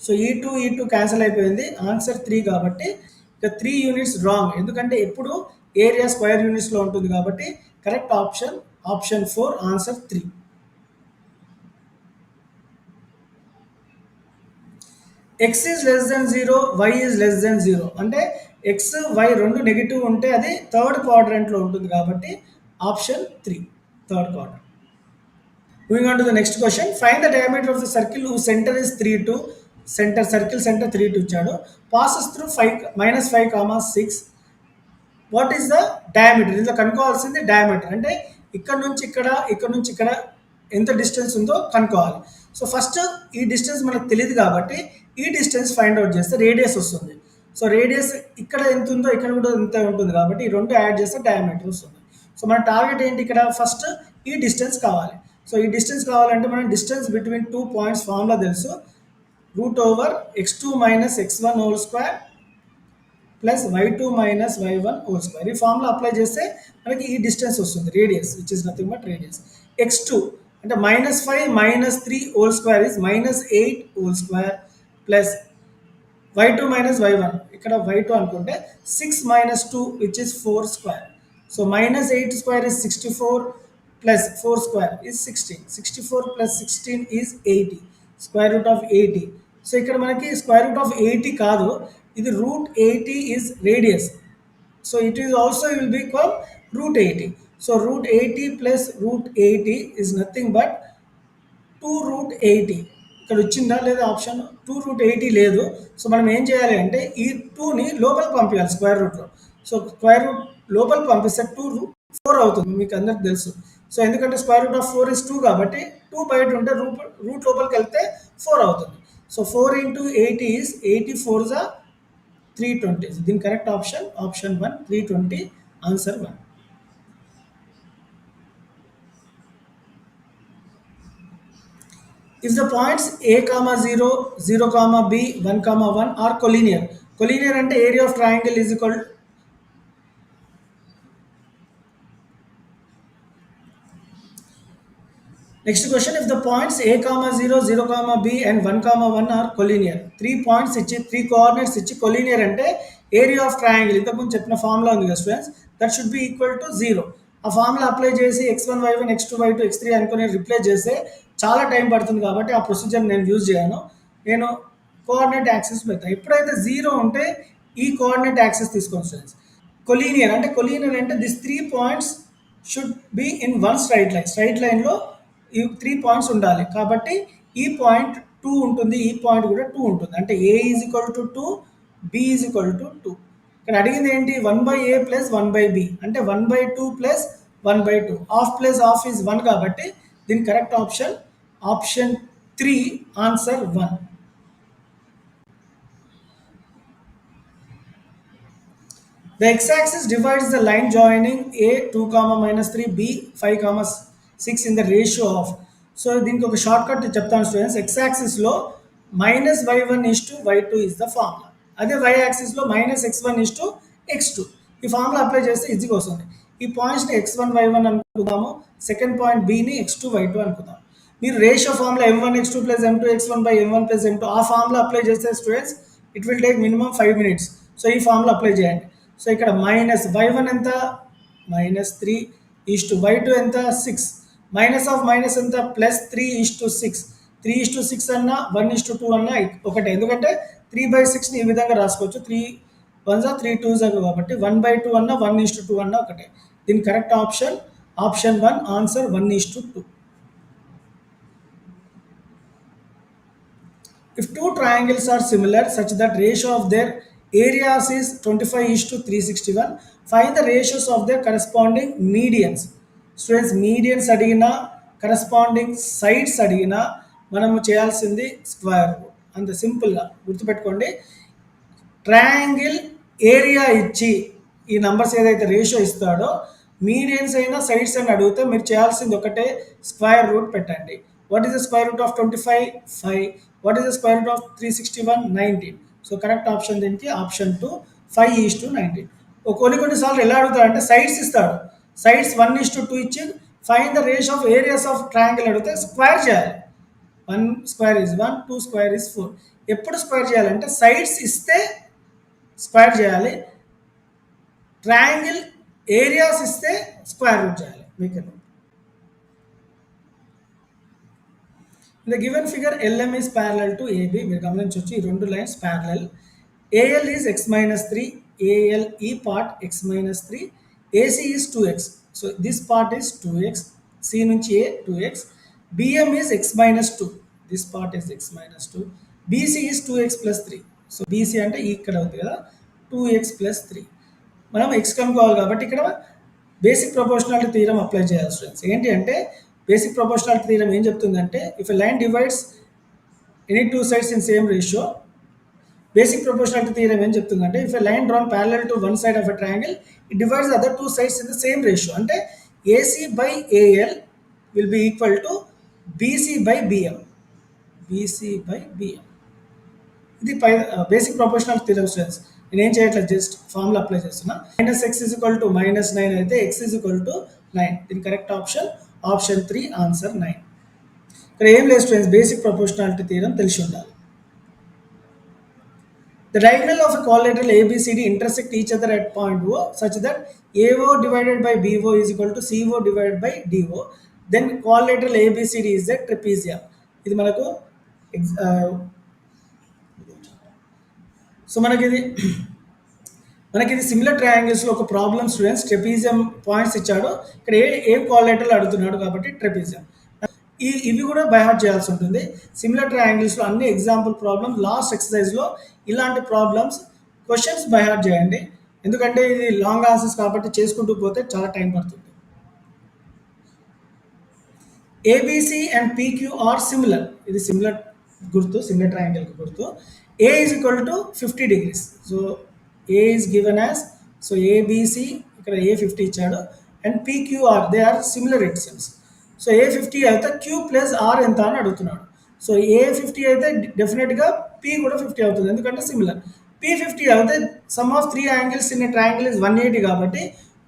సో ఈ 2 క్యాన్సిల్ అయిపోయింది ఆన్సర్ 3 కాబట్టి ఇక 3 యూనిట్స్ రాంగ్. ఎందుకంటే ఎప్పుడు ఏరియా స్క్వేర్ యూనిట్స్లో ఉంటుంది కాబట్టి correct option option 4 answer 3. x is less then 0 y is less then 0 అంటే x y రెండు నెగిటివ్ ఉంటే అది థర్డ్ క్వాడ్రంట్లో ఉంటుంది కాబట్టి option 3 third quadrant. Moving on to the next question. Find the diameter of the circle whose center is 3 2. Circle center 3 2 ఇచ్చాడు. Passes through -5, 6. What is the diameter? ఇందులో కనుక్కోవాల్సింది diameter అంటే ఇక్కడ నుంచి ఇక్కడ ఎంత డిస్టెన్స్ ఉందో కనుక్కోవాలి. సో ఫస్ట్ ఈ డిస్టెన్స్ మనకు తెలియదు కాబట్టి ఈ డిస్టెన్స్ ఫైండ్ అవుట్ చేస్తే రేడియస్ వస్తుంది. సో రేడియస్ ఇక్కడ ఎంత ఉందో ఇక్కడ కూడా ఎంత ఉంటుంది కాబట్టి ఈ రెండు యాడ్ చేస్తే డయామీటర్ వస్తుంది. సో మన టార్గెట్ ఏంటి ఇక్కడ ఫస్ట్ ఈ డిస్టెన్స్ కావాలి. సో ఈ డిస్టెన్స్ కావాలంటే మనం డిస్టెన్స్ బిట్వీన్ 2 పాయింట్స్ ఫార్ములా తెలుసు. √x2 - x1 whole square plus y2 - y1 whole square. ఈ ఫార్ములా అప్లై చేస్తే మనకి ఈ డిస్టెన్స్ వస్తుంది radius, which is nothing but radius. x2 అంటే -5 - 3 whole square is -8 whole square plus y2 - y1 ఇక్కడ y2 అనుకుంటే 6 - 2 which is 4 square. So -8 square is 64 plus 4 square is 16. 64 plus 16 is 80, square root of 80. So ఇక్కడ మనకి square root of 80 కాదు, ఇది √80 is radius. So it is also will become √80. So √80 plus √80 is nothing but 2√80. ఇక్కడ వచ్చిందా లేదా option? 2√80 లేదు. So మనం ఏం చేయాలి అంటే ఈ 2ని లోపలికి పంపించాలి స్క్వేర్ రూట్లో. సో స్క్వేర్ రూట్ లోపలికి పంపిస్తే 2 4 అవుతుంది, మీకు అందరికి తెలుసు. సో ఎందుకంటే స్క్వేర్ రూట్ ఆఫ్ 4 ఇస్ 2 కాబట్టి 2 బయట ఉంటే రూట్ లోపలికి వెళ్తే 4 అవుతుంది. So 4 × 80 is 84 320. దీని correct option 1 320. Answer 1. If the points a, 0, 0, b, 1, 1 are collinear. Collinear అంటే area of triangle is equal. Next question, if the points a, 0, 0, b and 1, 1 are collinear. 3 points ఇచ్చి 3 coordinates ఇచ్చి collinear అంటే area of triangle ఇంతకుముందు చెప్పిన formula ఉంది కదా students, that should be equal to 0. ఆ formula apply చేసి x1 y1 x2 y2 x3 అనుకుని రిప్లేస్ చేస్తే చాలా టైం పడుతుంది కాబట్టి ఆ ప్రొసీజర్ నేను యూజ్ చేయను. నేను కోఆర్డినేట్ యాక్సిస్ పెడతాను. ఎప్పుడైతే 0 ఉంటే ఈ కోఆర్డినేట్ యాక్సిస్ తీసుకోండి స్టూడెంట్స్. కొలీనియర్ అంటే this 3 points should be in one straight లైన్లో ఈ 3 పాయింట్స్ ఉండాలి. కాబట్టి ఈ పాయింట్ 2 ఉంటుంది, ఈ పాయింట్ కూడా 2 ఉంటుంది. అంటే a is equal to 2, b is equal to 2. ఇక్కడ అడిగింది ఏంటి? 1/a ప్లస్ 1/b అంటే 1/2 plus 1/2. Half plus half is 1 కాబట్టి దీని correct option 3, answer 1. The x-axis divides the line joining a 2, -3, b 5, 6 in the ratio of. So దీనికి ఒక short cut చెప్తాను students. x-axisలో -y1:y2 ఇస్ ద ఫార్ములా. అదే y-axisలో -x1:x2. ఈ ఫార్ములా అప్లై చేస్తే ఈజీగా వస్తుంది. ఈ పాయింట్స్ని x1 y1 అనుకుందాము, సెకండ్ పాయింట్ bని x2 y2 అనుకుందాం. మీరు ratio formula m1x2 + m2x1/m1 + m2 ఆ ఫార్ములా అప్లై చేస్తే students it will take minimum 5 minutes. So ఈ ఫార్ములా అప్లై చేయండి. సో ఇక్కడ -y1 ఎంత? -3:y2 ఎంత? 6. మైనస్ ఆఫ్ మైనస్ ఎంత? +3:6. 3:6 అన్నా 1:2 అన్నా ఒకటే, ఎందుకంటే 3/6ని ఈ విధంగా రాసుకోవచ్చు. 3 1s 3 2s కాబట్టి 1/2 అన్నా 1:2 అన్నా ఒకటే. దీని correct option 1, answer 1:2. If two triangles are similar such that ratio of their areas is 25:361, find the ratios of their corresponding medians. Students, medians అడిగినా కరస్పాండింగ్ సైడ్స్ అడిగినా మనము చేయాల్సింది స్క్వేర్ రూట్. అంత సింపుల్గా గుర్తుపెట్టుకోండి. ట్రయాంగిల్ ఏరియా ఇచ్చి ఈ నంబర్స్ ఏదైతే రేషియో ఇస్తాడో మీడియన్స్ అయినా సైడ్స్ అని అడిగితే మీరు చేయాల్సింది ఒకటే, స్క్వేర్ రూట్ పెట్టండి. What is the square root of 25? 5. What is the square root of 361? 19. So correct option దీనికి ఆప్షన్ 2, 5:19. కొన్నిసార్లు ఎలా అడుగుతాడంటే సైడ్స్ ఇస్తాడు, సైడ్స్ 1:2 ఇచ్చి find the ratio of areas of triangle అడిగితే స్క్వేర్ చేయాలి. 1 స్క్వేర్ ఈజ్ 1, 2 స్క్వేర్ ఈజ్ 4. ఎప్పుడు square చేయాలంటే sides ఇస్తే స్క్వేర్ చేయాలి, ట్రయాంగిల్ ఏరియాస్ ఇస్తే స్క్వేర్ రూట్ చేయాలి. మీకు in the given figure LM is parallel to AB. మీరు గమనించవచ్చు ఈ రెండు lines parallel. AL is x-3, AL ఈ part x-3, AC is 2x. So this part is 2x, C నుంచి A 2x. BM is x-2, this part is x-2. BC is 2x + 3. So BC అంటే ఇక్కడ ఉంది కదా, 2x + 3. మనం x కనుక్కోవాలి కాబట్టి ఇక్కడ బేసిక్ ప్రపోర్షనాలిటీ థీరం అప్లై చేయాలి స్టూడెంట్స్. ఏంటి అంటే బేసిక్ ప్రపోర్షనాలిటీ థీరం ఏం చెప్తుందంటే if a line divides any two sides in same ratio, basic proportionality theorem ఏం చెప్తుందంటే if a line drawn parallel to one side of a triangle it divides other two sides in the same ratio. అంటే AC by AL will be equal to BC by BM. BC by BM ఇది basic proportionality theorem students. నేను ఏం చేయట్లేదు, just formula apply చేస్తున్నా. Minus X is equal to minus 9 అయితే X is equal to 9. దీని correct option option 3 answer 9. ఇక్కడ ఏం లేదు స్టూడెంట్స్, బేసిక్ ప్రపోర్షనాలిటీ థియరం తెలిసి ఉండాలి. The diagonal of a quadrilateral ABCD intersect each other at point O such that AO divided by BO is equal to CO divided by DO. Then quadrilateral ABCD is a trapezium. ఇది మనకు so మనకి ఇది similar ట్రయాంగిల్స్లో ఒక problem students. Trapezium points ఇచ్చాడు, ఇక్కడ a quadrilateral అడుగుతున్నాడు కాబట్టి trapezium. ఇవి కూడా బైహార్ట్ చేయాల్సి ఉంటుంది. సిమిలర్ ట్రయాంగిల్స్లో అన్ని ఎగ్జాంపుల్ ప్రాబ్లమ్స్ లాస్ట్ ఎక్సర్సైజ్లో ఇలాంటి ప్రాబ్లమ్స్ క్వశ్చన్స్ బైహార్ట్ చేయండి, ఎందుకంటే ఇది లాంగ్ ఆన్సర్స్ కాబట్టి చేసుకుంటూ పోతే చాలా టైం పడుతుంది. ABC and PQ R similar. ఇది సిమిలర్ గుర్తు, సిమిలర్ ట్రయాంగిల్ గుర్తు. A is equal to 50 degrees. So A is given as, so ABC ఇక్కడ ఏ 50 ఇచ్చాడు and PQR they are similar editions. So A 50 అయితే క్యూ ప్లస్ ఆర్ ఎంత అని అడుగుతున్నాడు. So A 50 అయితే డెఫినెట్గా పీ కూడా 50 అవుతుంది, ఎందుకంటే సిమిలర్. పీ 50 అయితే sum of 3 angles in a triangle is 180 కాబట్టి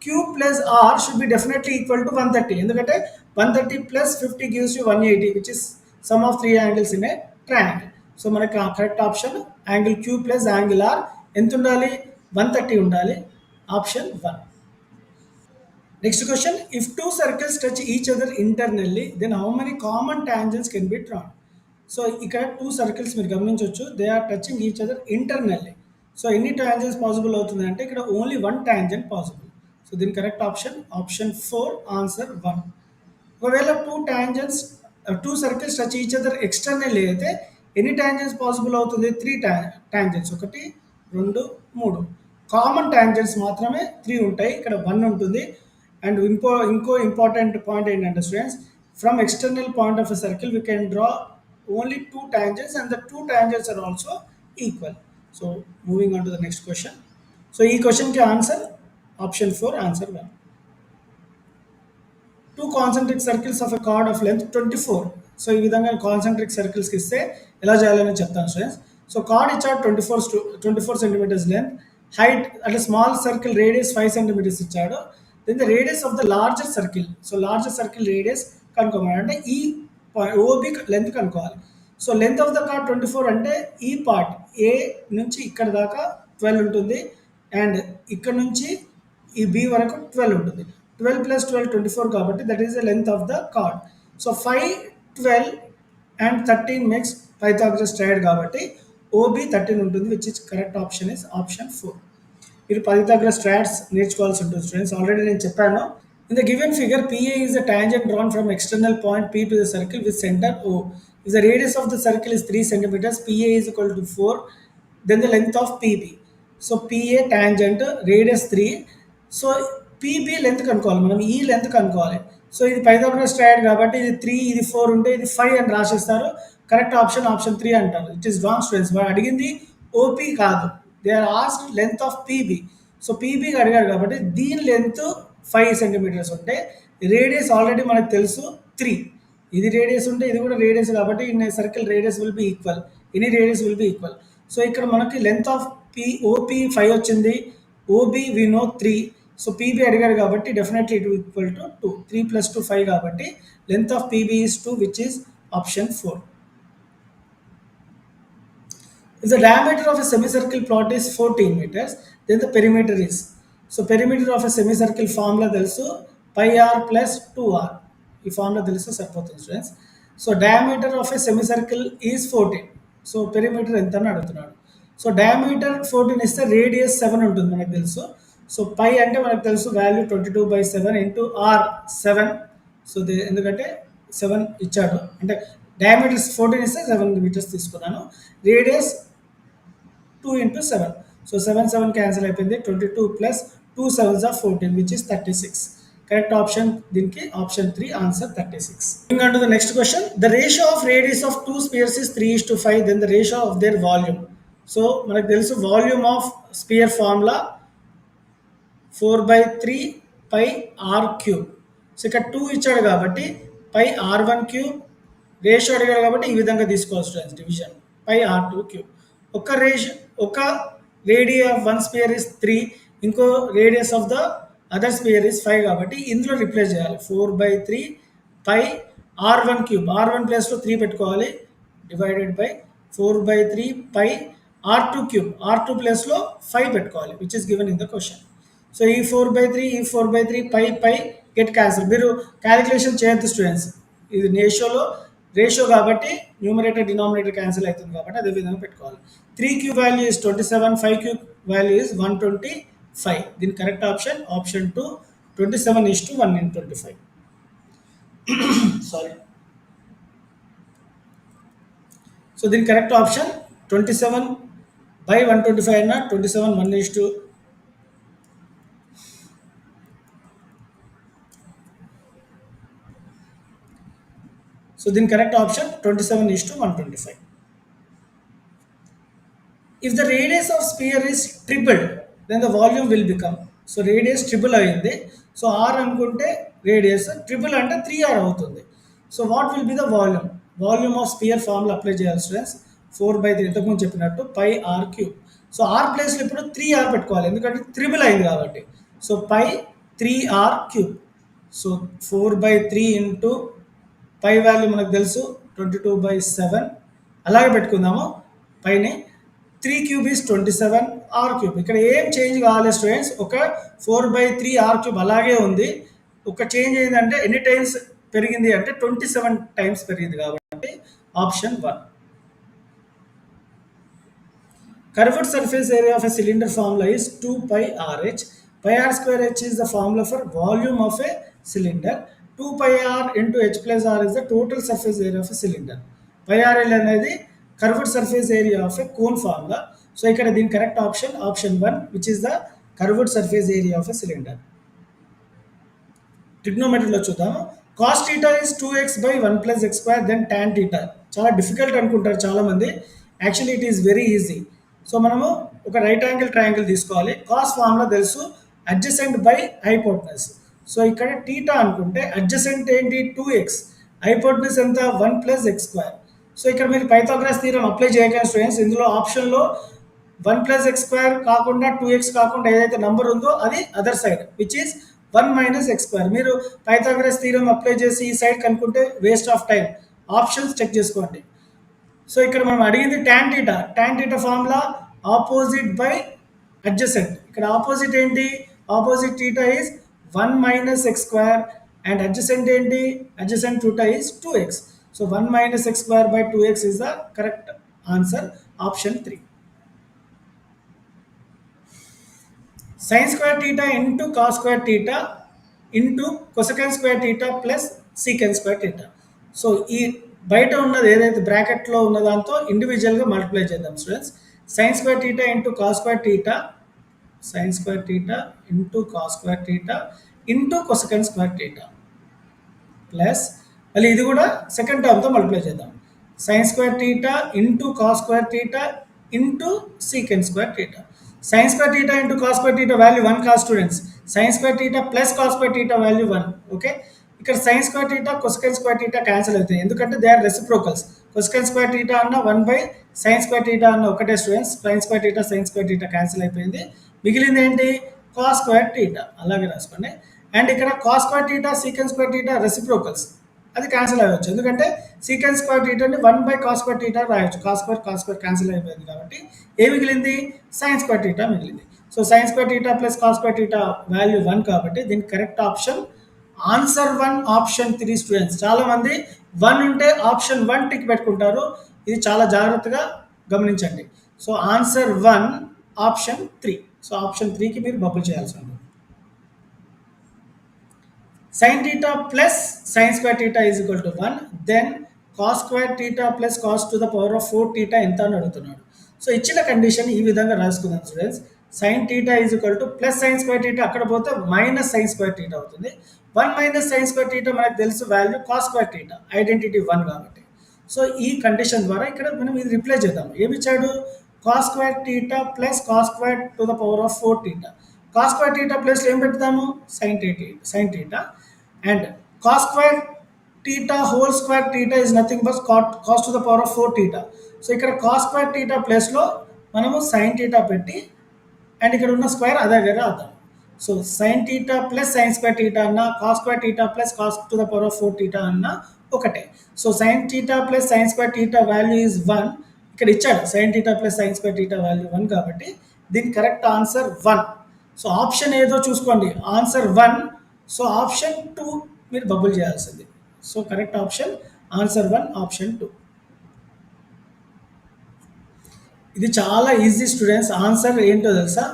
Q plus R should be definitely equal to 130, ఎందుకంటే 130 plus 50 gives you 180 which is sum of 3 angles in a triangle. So మనకి correct option angle Q plus angle R ఎంత ఉండాలి, 130 ఉండాలి. Option 1. Next question, if two circles touch each other internally, then how many common tangents can be drawn? So ఇక్కడ 2 circles మీరు గమనించవచ్చు, they are touching each other internally. So ఎన్ని tangents possible అవుతుంది అంటే ఇక్కడ ఓన్లీ 1 tangent పాసిబుల్. సో దీని correct option option 4 answer 1. ఒకవేళ 2 circles touch each other externally అయితే ఎన్ని tangents పాసిబుల్ అవుతుంది, 3 tangents. 1 2 3. కామన్ tangents మాత్రమే 3 ఉంటాయి, ఇక్కడ 1 ఉంటుంది. అండ్ ఇంకో ఇంపార్టెంట్ పాయింట్ ఏంటంటే students, from external point of a circle we can draw only 2 tangents and the 2 tangents are also equal. So moving on to the next question. So ఈ క్వశ్చన్కి answer option 4 answer 1. 2 concentric circles of a card of length 24. So ఈ విధంగా concentric సర్కిల్స్కి ఇస్తే ఎలా చేయాలని చెప్తాను students. So card ఇచ్చాడు 24 centimeters length, height అంటే స్మాల్ సర్కిల్ రేడియస్ 5 centimeters ఇచ్చాడు. Then the radius of the larger circle, so larger circle radius కనుక్కోమని, అంటే ఈ ఓబి లెంత్ కనుక్కోవాలి. So length of the chord 24 అంటే ఈ పార్ట్ ఏ నుంచి ఇక్కడ దాకా 12 ఉంటుంది అండ్ ఇక్కడ నుంచి ఈ బి వరకు 12 ఉంటుంది. 12 + 12 24 కాబట్టి that is the length of the card. So 5 12 and 13 makes Pythagoras triad కాబట్టి ఓబి 13 ఉంటుంది, which is correct option is option 4. మీరు పైథాగరస్ ట్రయాడ్స్ నేర్చుకోవాల్సి ఉంటుంది స్టూడెంట్స్, ఆల్రెడీ నేను చెప్పాను. In the given figure PA is the tangent drawn from external point P to the circle with center O. If the radius of the circle is 3 centimeters, PA is equal to 4, then the length of PB. So PA tangent radius 3, so PB length కనుక్కోవాలి, మనం ఈ length కనుక్కోవాలి. So ఇది Pythagoras triad కాబట్టి ఇది 3 ఇది 4 ఉంటే ఇది 5 అని రాసేస్తారు. కరెక్ట్ ఆప్షన్ ఆప్షన్ 3 అంటారు. ఇట్ ఈస్ రాంగ్ స్టూడెంట్స్, వాడు అడిగింది ఓపీ కాదు, they are asked length of PB. So పీబీకి అడిగారు కాబట్టి దీని లెంత్ 5 centimeters ఉంటే రేడియస్ ఆల్రెడీ మనకు తెలుసు 3. ఇది రేడియస్ ఉంటే ఇది కూడా రేడియస్ కాబట్టి in circle radius will be equal, any radius will be equal. So ఇక్కడ మనకి లెంత్ ఆఫ్ ఓపీ 5 వచ్చింది, OB we know 3. So PB అడిగారు కాబట్టి డెఫినెట్లీ ఇట్ ఈక్వల్ టు 2. 3 + 2 5 కాబట్టి length of PB is 2, which is option 4. If the diameter of a semicircle plot is 14 meters, then the perimeter is. So perimeter of a semicircle formula తెలుసు pi r plus 2r. ఈ formula తెలుసు సరిపోతుంది students. So diameter of a semicircle is 14. So perimeter ఎంత అని అడుగుతున్నాడు. So diameter 14 ఇస్తే radius 7 ఉంటుంది మనకు తెలుసు. సో పై అంటే మనకు తెలుసు వాల్యూ 22/7 ఇంటూ ఆర్ 7. సో ఎందుకంటే 7 ఇచ్చాడు, అంటే డయామీటర్ 14 ఇస్తే 7 meters తీసుకున్నాను. Radius 2 into 7. సో 7 క్యాన్సిల్ అయిపోయింది. 22 + 2 7s are 14, which is 36. Correct option దీనికి option 3 answer 36. Moving on to the next question. The ratio of radius of two spheres is 3:5, then the ratio of their volume. So మనకు తెలుసు volume of sphere formula 4/3 pi r cube. So ఇక్కడ 2 ఇచ్చాడు కాబట్టి పై R1 cube, ratio అడిగాడు కాబట్టి ఈ విధంగా తీసుకోవాలి students, division pi R2 cube. ఒక radius of one sphere is 3, ఇంకో radius of the other sphere is 5 కాబట్టి ఇందులో రిప్లేస్ చేయాలి. 4/3 పై R1 క్యూబ్, R1 ప్లేస్లో 3 పెట్టుకోవాలి, divided by 4/3 pi R2 cube, R2 ప్లేస్లో 5 పెట్టుకోవాలి, which is given in the question. So ఈ 4/3 పై గెట్ క్యాన్సిల్. మీరు క్యాలిక్యులేషన్ చేయొద్దు స్టూడెంట్స్, ఇది రేషియో కాబట్టి న్యూమరేటర్ డినామినేటర్ క్యాన్సిల్ అవుతుంది కాబట్టి అదే విధంగా పెట్టుకోవాలి. 3 cube value is 27, 5 cube value is 125. దీని correct option option 2, 27:125. Sorry. So దీని కరెక్ట్ ఆప్షన్ 27/125 అయినా 27:1. So then correct option 27:125. If the radius of sphere is tripled, then the volume will become. So radius triple అయింది. So r అనుకుంటే radius triple అంటే 3r అవుతుంది. So what will be the volume? Volume of sphere formula apply చేయాలి students. 4/3 ఇంతకుముందు చెప్పినట్టు pi r cube. So r ప్లేస్లో ఇప్పుడు 3r పెట్టుకోవాలి ఎందుకంటే ట్రిపుల్ అయింది కాబట్టి. So pi 3r cube. So 4/3 into pi value మనకు తెలుసు 22/7, అలాగే పెట్టుకుందాము. పైన 3 క్యూబ్ ఈస్ 27 ఆర్ క్యూబ్. ఇక్కడ ఏం చేంజ్ కావాలి స్టూడెంట్స్, ఒక 4/3 ఆర్ క్యూబ్ అలాగే ఉంది. ఒక చేంజ్ ఏంటంటే ఎన్ని టైమ్స్ పెరిగింది అంటే 27 టైమ్స్ పెరిగింది కాబట్టి option 1. Curved surface area of a cylinder formula is 2πRh. Pi r square h is the formula for volume of a cylinder. 2πr into h plus r is the total surface area of a cylinder. Pi rl అనేది curved surface area of a cone formula. So ఇక్కడ దీని correct option option 1, which is the curved surface area of a cylinder. ట్రిగ్నోమెట్రీలో చూద్దాము. cos theta is 2x by 1 plus x square then tan theta. చాలా difficult అనుకుంటారు చాలామంది, actually it is very easy. So మనము ఒక right angle triangle తీసుకోవాలి. Cos formula తెలుసు, adjacent by hypotenuse. So ఇక్కడ theta అనుకుంటే అడ్జసెంట్ ఏంటి 2x, హైపోటనస్ ఎంత 1 plus x square. సో ఇక్కడ మీరు పైథాగరస్ థీరం అప్లై చేయగలిగిన స్టూడెంట్స్, ఇందులో ఆప్షన్లో 1 plus x square కాకుండా 2x కాకుండా ఏదైతే నంబర్ ఉందో అది other side, which is 1 minus x square. మీరు పైథాగరస్ థీరం అప్లై చేసి ఈ సైడ్ కనుక్కుంటే waste of time. Options check చేసుకోండి. సో ఇక్కడ మనం అడిగింది tan theta. Tan theta formula opposite by adjacent. ఇక్కడ ఆపోజిట్ ఏంటి, opposite theta is 1 minus x square and adjacent ఏంటి, adjacent theta is 2x. So 1 minus x square by 2x is the correct answer, option 3. sin square theta into cos square theta into cosecant square theta plus secant square theta. So ఈ బయట ఉన్నది ఏదైతే బ్రాకెట్లో ఉన్న దాంతో ఇండివిజువల్గా multiply చేద్దాం students. sin square theta into cos square theta, sin square theta into cos square theta into cosecant square theta plus మళ్ళీ ఇది కూడా సెకండ్ టర్మ్తో మల్టిప్లై చేద్దాం. sin square theta into cos square theta into secant square theta. sin square theta into cos square theta value 1 కాదు students, sin square theta plus cos square theta value 1. Okay, ఇక్కడ sin square theta cosecant square theta cancel అవుతాయి ఎందుకంటే they are reciprocals. cosecant square theta అన్న 1/sin square theta అన్న ఒకటే students. sin square theta sin square theta cancel అయిపోయింది, మిగిలింది ఏంటి cos square theta, అలాగే రాసుకోండి. అండ్ ఇక్కడ cos square theta secant square theta reciprocals, అది క్యాన్సిల్ అవ్వచ్చు ఎందుకంటే secant square theta ని 1/cos square theta రాయొచ్చు. cos square క్యాన్సిల్ అయిపోయింది కాబట్టి ఏ మిగిలింది, sin square theta మిగిలింది. So sin square theta plus cos square theta value 1 కాబట్టి దీనికి correct option answer 1, option 3 students. చాలామంది 1 ఉంటే ఆప్షన్ 1 టిక్ పెట్టుకుంటారు, ఇది చాలా జాగ్రత్తగా గమనించండి. So answer 1 option 3. So option 3కి మీరు బబుల్ చేయాల్సి ఉంది. sin theta plus sin square theta is equal to 1, then cos square theta plus cos to the power of 4 theta ఎంత అని అడుగుతున్నాడు. సో ఇచ్చిన కండిషన్ ఈ విధంగా రాసుకుందాం students. Sine theta is equal to plus sine square theta అక్కడ పోతే minus sign square theta అవుతుంది. 1 మైనస్ సైన్ స్క్వేర్ టీటా మనకు తెలుసు value cos square theta, identity 1 కాబట్టి. సో ఈ కండిషన్ ద్వారా ఇక్కడ మనం ఇది రిప్లై చేద్దాం. ఏమి ఇచ్చాడు? Cos square theta plus cos square to the power of 4 theta. Cos square theta ప్లస్లో ఏం పెడతాము? Sine theta and cos square theta whole square theta is nothing but cos to the power of 4 theta. So ఇక్కడ cos square theta ప్లస్లో మనము sine theta పెట్టి and ఇక్కడ ఉన్న square అదే దగ్గర అవుతాం. So sine theta plus sine square theta అన్న cos square theta plus cos to the power of 4 theta అన్న ఒకటే. So sine theta plus sine square theta value is 1. ఇక్కడ ఇచ్చాడు sine theta plus sine square theta value 1 కాబట్టి దీని correct answer 1. So option ఏదో చూసుకోండి, answer 1. So option 2 మీరు bubble చేయాల్సింది. So correct option answer 1, option 2. ఇది చాలా ఈజీ స్టూడెంట్స్. ఆన్సర్ ఏంటో తెలుసా?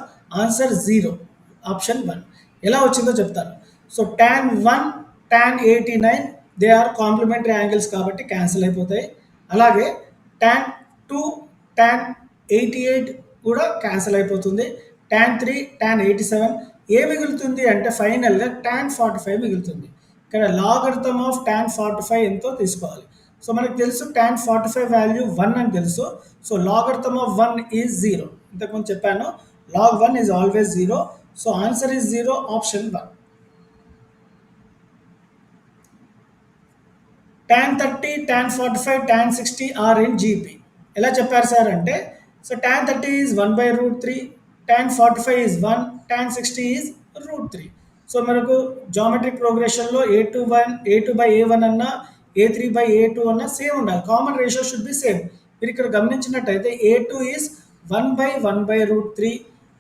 Answer 0, option 1. ఎలా వచ్చిందో చెప్తాను. So tan 1 tan 89 they are complementary angles కాబట్టి క్యాన్సిల్ అయిపోతాయి. అలాగే tan 2 tan 88 కూడా క్యాన్సిల్ అయిపోతుంది. tan 3 tan 87 ఏ మిగులుతుంది అంటే ఫైనల్గా tan 45 మిగులుతుంది. ఇక్కడ లాగరిథమ్ ఆఫ్ tan 45 ఎంతో తీసుకోవాలి. సో మనకు తెలుసు tan 45 వాల్యూ 1 అని తెలుసు. So logarithm of 1 is 0. ఇంతకుముందు చెప్పాను log 1 is always 0. So answer is 0, option 1. tan 30 tan 45 tan 60 are in GP. ఎలా చెప్పారు సార్ అంటే, so tan 30 is 1/√3, tan 45 is 1, tan 60 is √3. So మనకు జామెట్రిక్ ప్రోగ్రెషన్లో a2/a1 అన్నా a3/a2 అన్నా సేమ్ ఉండాలి. Common ratio should be same. మీరు ఇక్కడ గమనించినట్టయితే a2 ఈజ్ 1/1/√3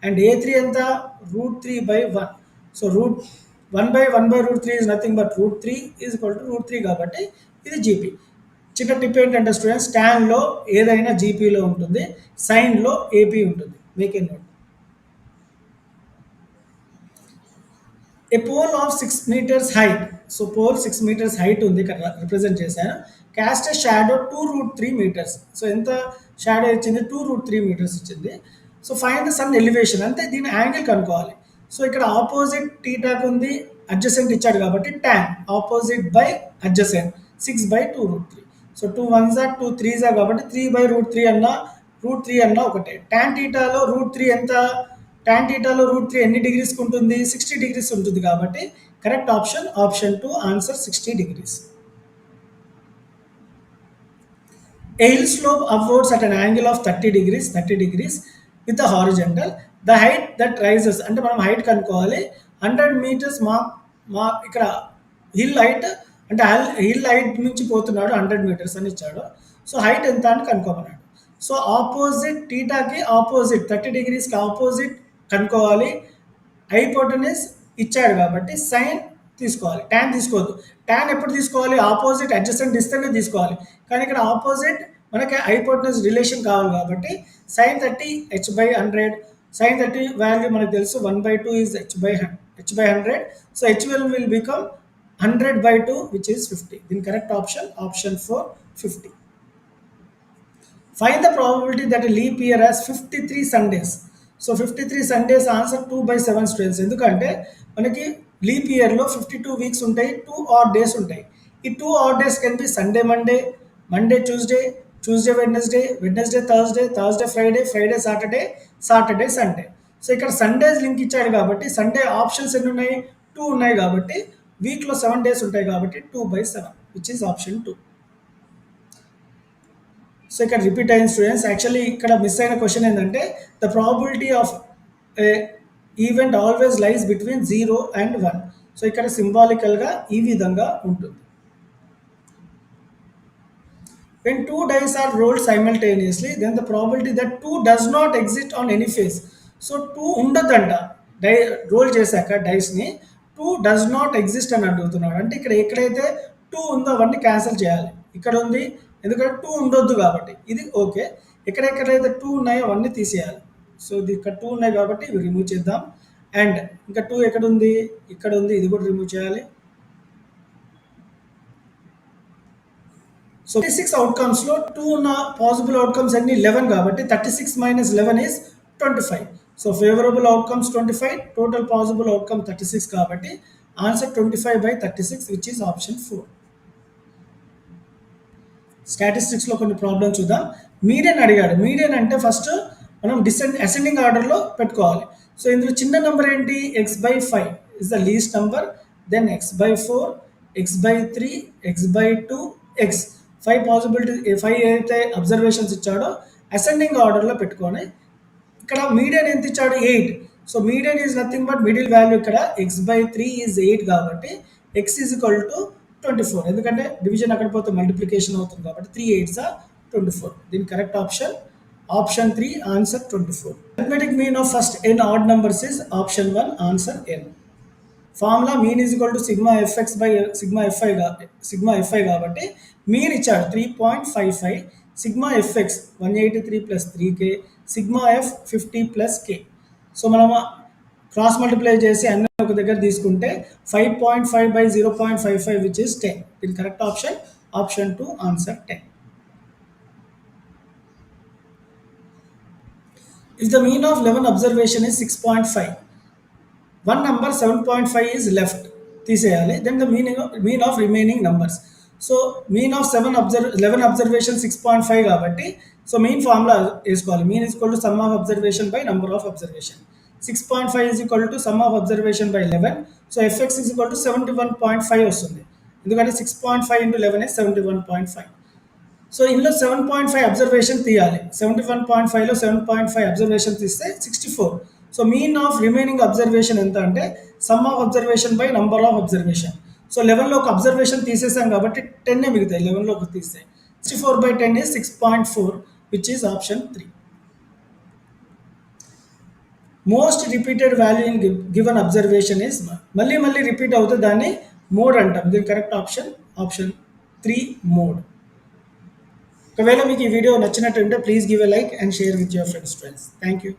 అండ్ a3 ఎంత? √3/1. So 1/1/√3 is nothing but √3 is equal to √3 కాబట్టి ఇది జీపీ. చిన్న టిప్ ఏంటంటే స్టూడెంట్స్, ట్యాన్లో ఏదైనా జీపీలో ఉంటుంది, సైన్లో ఏపీ ఉంటుంది. Make a note. A pole of 6 meters height. So pole 6 meters height ఉంది, ఇక్కడ రిప్రజెంట్ చేశాను. Cast a shadow 2√3 meters. So ఎంత షాడో ఇచ్చింది? 2√3 meters ఇచ్చింది. So find the sun elevation అంటే దీని యాంగిల్ కనుక్కోవాలి. సో ఇక్కడ ఆపోజిట్ టీటాకు ఉంది, అడ్జసెంట్ ఇచ్చాడు కాబట్టి tan opposite by adjacent 6/2√3. So 2 1s are 2 3s are కాబట్టి 3/√3 అన్న √3 అన్న ఒకటే. tan టీటాలో √3 ఎంత? tan టీటాలో √3 ఎన్ని డిగ్రీస్కి ఉంటుంది? 60 degrees ఉంటుంది కాబట్టి correct option option 2, answer 60 degrees. A hill slope upwards at an angle of 30 degrees with the horizontal. The height that rises అంటే మనం హైట్ కనుక్కోవాలి. 100 meters మార్క్ ఇక్కడ హిల్ హైట్ అంటే హిల్ హైట్ నుంచి పోతున్నాడు 100 meters అని ఇచ్చాడు. సో హైట్ ఎంత అని కనుక్కోమన్నాడు. సో ఆపోజిట్ టీటాకి ఆపోజిట్ 30 degreesకి ఆపోజిట్ కనుక్కోవాలి. హైపోటెనస్ ఇచ్చాడు కాబట్టి సైన్ తీసుకోవాలి, tan తీసుకోవద్దు. tan ఎప్పుడు తీసుకోవాలి? ఆపోజిట్ అడ్జసెంట్ ఇస్తేనే తీసుకోవాలి. కానీ ఇక్కడ ఆపోజిట్ మనకి హైపోటెనస్ రిలేషన్ కావాలి కాబట్టి sin 30 h/100. sin 30 వాల్యూ మనకు తెలుసు 1/2 is h/100. So h will become 100/2 which is 50. దీని correct option option 4, 50. Find the probability that a leap year has 53 Sundays. So 53 Sundays answer 2/7 students. ఎందుకంటే మనకి leap ఇయర్లో 52 weeks ఉంటాయి, 2 odd days ఉంటాయి. ఈ 2 odd days can be Sunday Monday, Monday Tuesday, Tuesday Wednesday, Wednesday Thursday, Thursday Friday, Friday Saturday, Saturday Sunday. So ఇక్కడ Sundays link ఇచ్చాడు కాబట్టి Sunday options ఎన్ని ఉన్నాయి? 2 ఉన్నాయి కాబట్టి వీక్లో 7 days ఉంటాయి కాబట్టి 2/7 విచ్ ఈస్ ఆప్షన్ 2. సో ఇక్కడ రిపీట్ అయిన స్టూడెంట్స్, యాక్చువల్లీ ఇక్కడ మిస్ అయిన క్వశ్చన్ ఏంటంటే the probability of event always lies between 0 and 1. So ఇక్కడ సింబాలికల్గా ఈ విధంగా ఉంటుంది. When 2 dice are rolled simultaneously, then the probability that 2 does not exist on any face. So 2 ఉండదంట రోల్ చేశాక డైస్ని, 2 డస్ నాట్ ఎగ్జిస్ట్ అని అడుగుతున్నాడు. అంటే ఇక్కడ ఎక్కడైతే 2 ఉందో అవన్నీ క్యాన్సిల్ చేయాలి. ఇక్కడ ఉంది ఎందుకంటే 2 ఉండొద్దు కాబట్టి ఇది ఓకే. ఎక్కడెక్కడైతే 2 ఉన్నాయో అవన్నీ తీసేయాలి. సో ఇది ఇక్కడ 2 ఉన్నాయి కాబట్టి ఇవి రిమూవ్ చేద్దాం. అండ్ ఇంకా 2 ఎక్కడ ఉంది? ఇక్కడ ఉంది, ఇది కూడా రిమూవ్ చేయాలి. సో 36 అవుట్కమ్స్లో 2 ఉన్న పాసిబుల్ అవుట్కమ్స్ అన్ని 11 కాబట్టి 36 - 11 is 25. So favourable outcomes 25, total possible outcome 36 కాబట్టి ఆన్సర్ 25/36 విచ్ ఈస్ ఆప్షన్ 4. స్టాటిస్టిక్స్లో కొన్ని ప్రాబ్లమ్స్ చూద్దాం. మీడియన్ అడిగాడు. మీడియన్ అంటే ఫస్ట్ మనం అసెండింగ్ ఆర్డర్లో పెట్టుకోవాలి. సో ఇందులో చిన్న నెంబర్ ఏంటి, x/5 is the least number, then x/4, x/3, x/2, x 5 possibility 5 ఏదైతే అబ్జర్వేషన్స్ ఇచ్చాడో అసెండింగ్ ఆర్డర్లో పెట్టుకొని ఇక్కడ మీడియన్ ఎంత ఇచ్చాడు 8. So median is nothing but middle value ఇక్కడ x/3 ఈజ్ 8 కాబట్టి x ఈజ్ ఈక్వల్ టు 24. ఎందుకంటే డివిజన్ అక్కడ పోతే మల్టిప్లికేషన్ అవుతుంది కాబట్టి 3 8s are 24. దీని correct option 3 answer 24. Arithmetic mean of first n odd numbers is option 1 answer n. Formula mean is equal to sigma FX by sigma FI కాబట్టి mean ఇచ్చాడు 3.55, sigma FX 183 plus 3k, sigma F 50 plus k. So మనం cross multiply చేసి అన్ని ఒక దగ్గర తీసుకుంటే 5.5/0.55 which is 10. దీని correct option 2 answer 10. If the mean of 11 observation is 6.5, one number 7.5 is left, తీసేయాలి. Then the mean of remaining numbers. So mean of 11 observation 6.5 కాబట్టి so main formula వేసుకోవాలి. Mean is equal to sum of observation by number of observation. 6.5 is equal to sum of observation by 11. So FX is equal to 71.5 వస్తుంది. ఎందుకంటే 6.5 into 11 is 71.5. So ఇందులో 7.5 observation తీయాలి. 71.5లో 7.5 observation తీస్తే 64. So mean of remaining observation ఎంత అంటే sum of observation by number of observation. So 11లో ఒక observation తీసేసాం కాబట్టి 10 మిగుతాయి 11లో ఒక తీస్తే. 64/10 is 6.4 which is option 3. Most repeated value in given observation is మళ్ళీ రిపీట్ అవుతే దాన్ని మోడ్ అంటాం. దీని కరెక్ట్ ఆప్షన్ 3 మోడ్. ఒకవేళ మీకు ఈ వీడియో నచ్చినట్టుంటే please give a like and share with your friends. Thank you.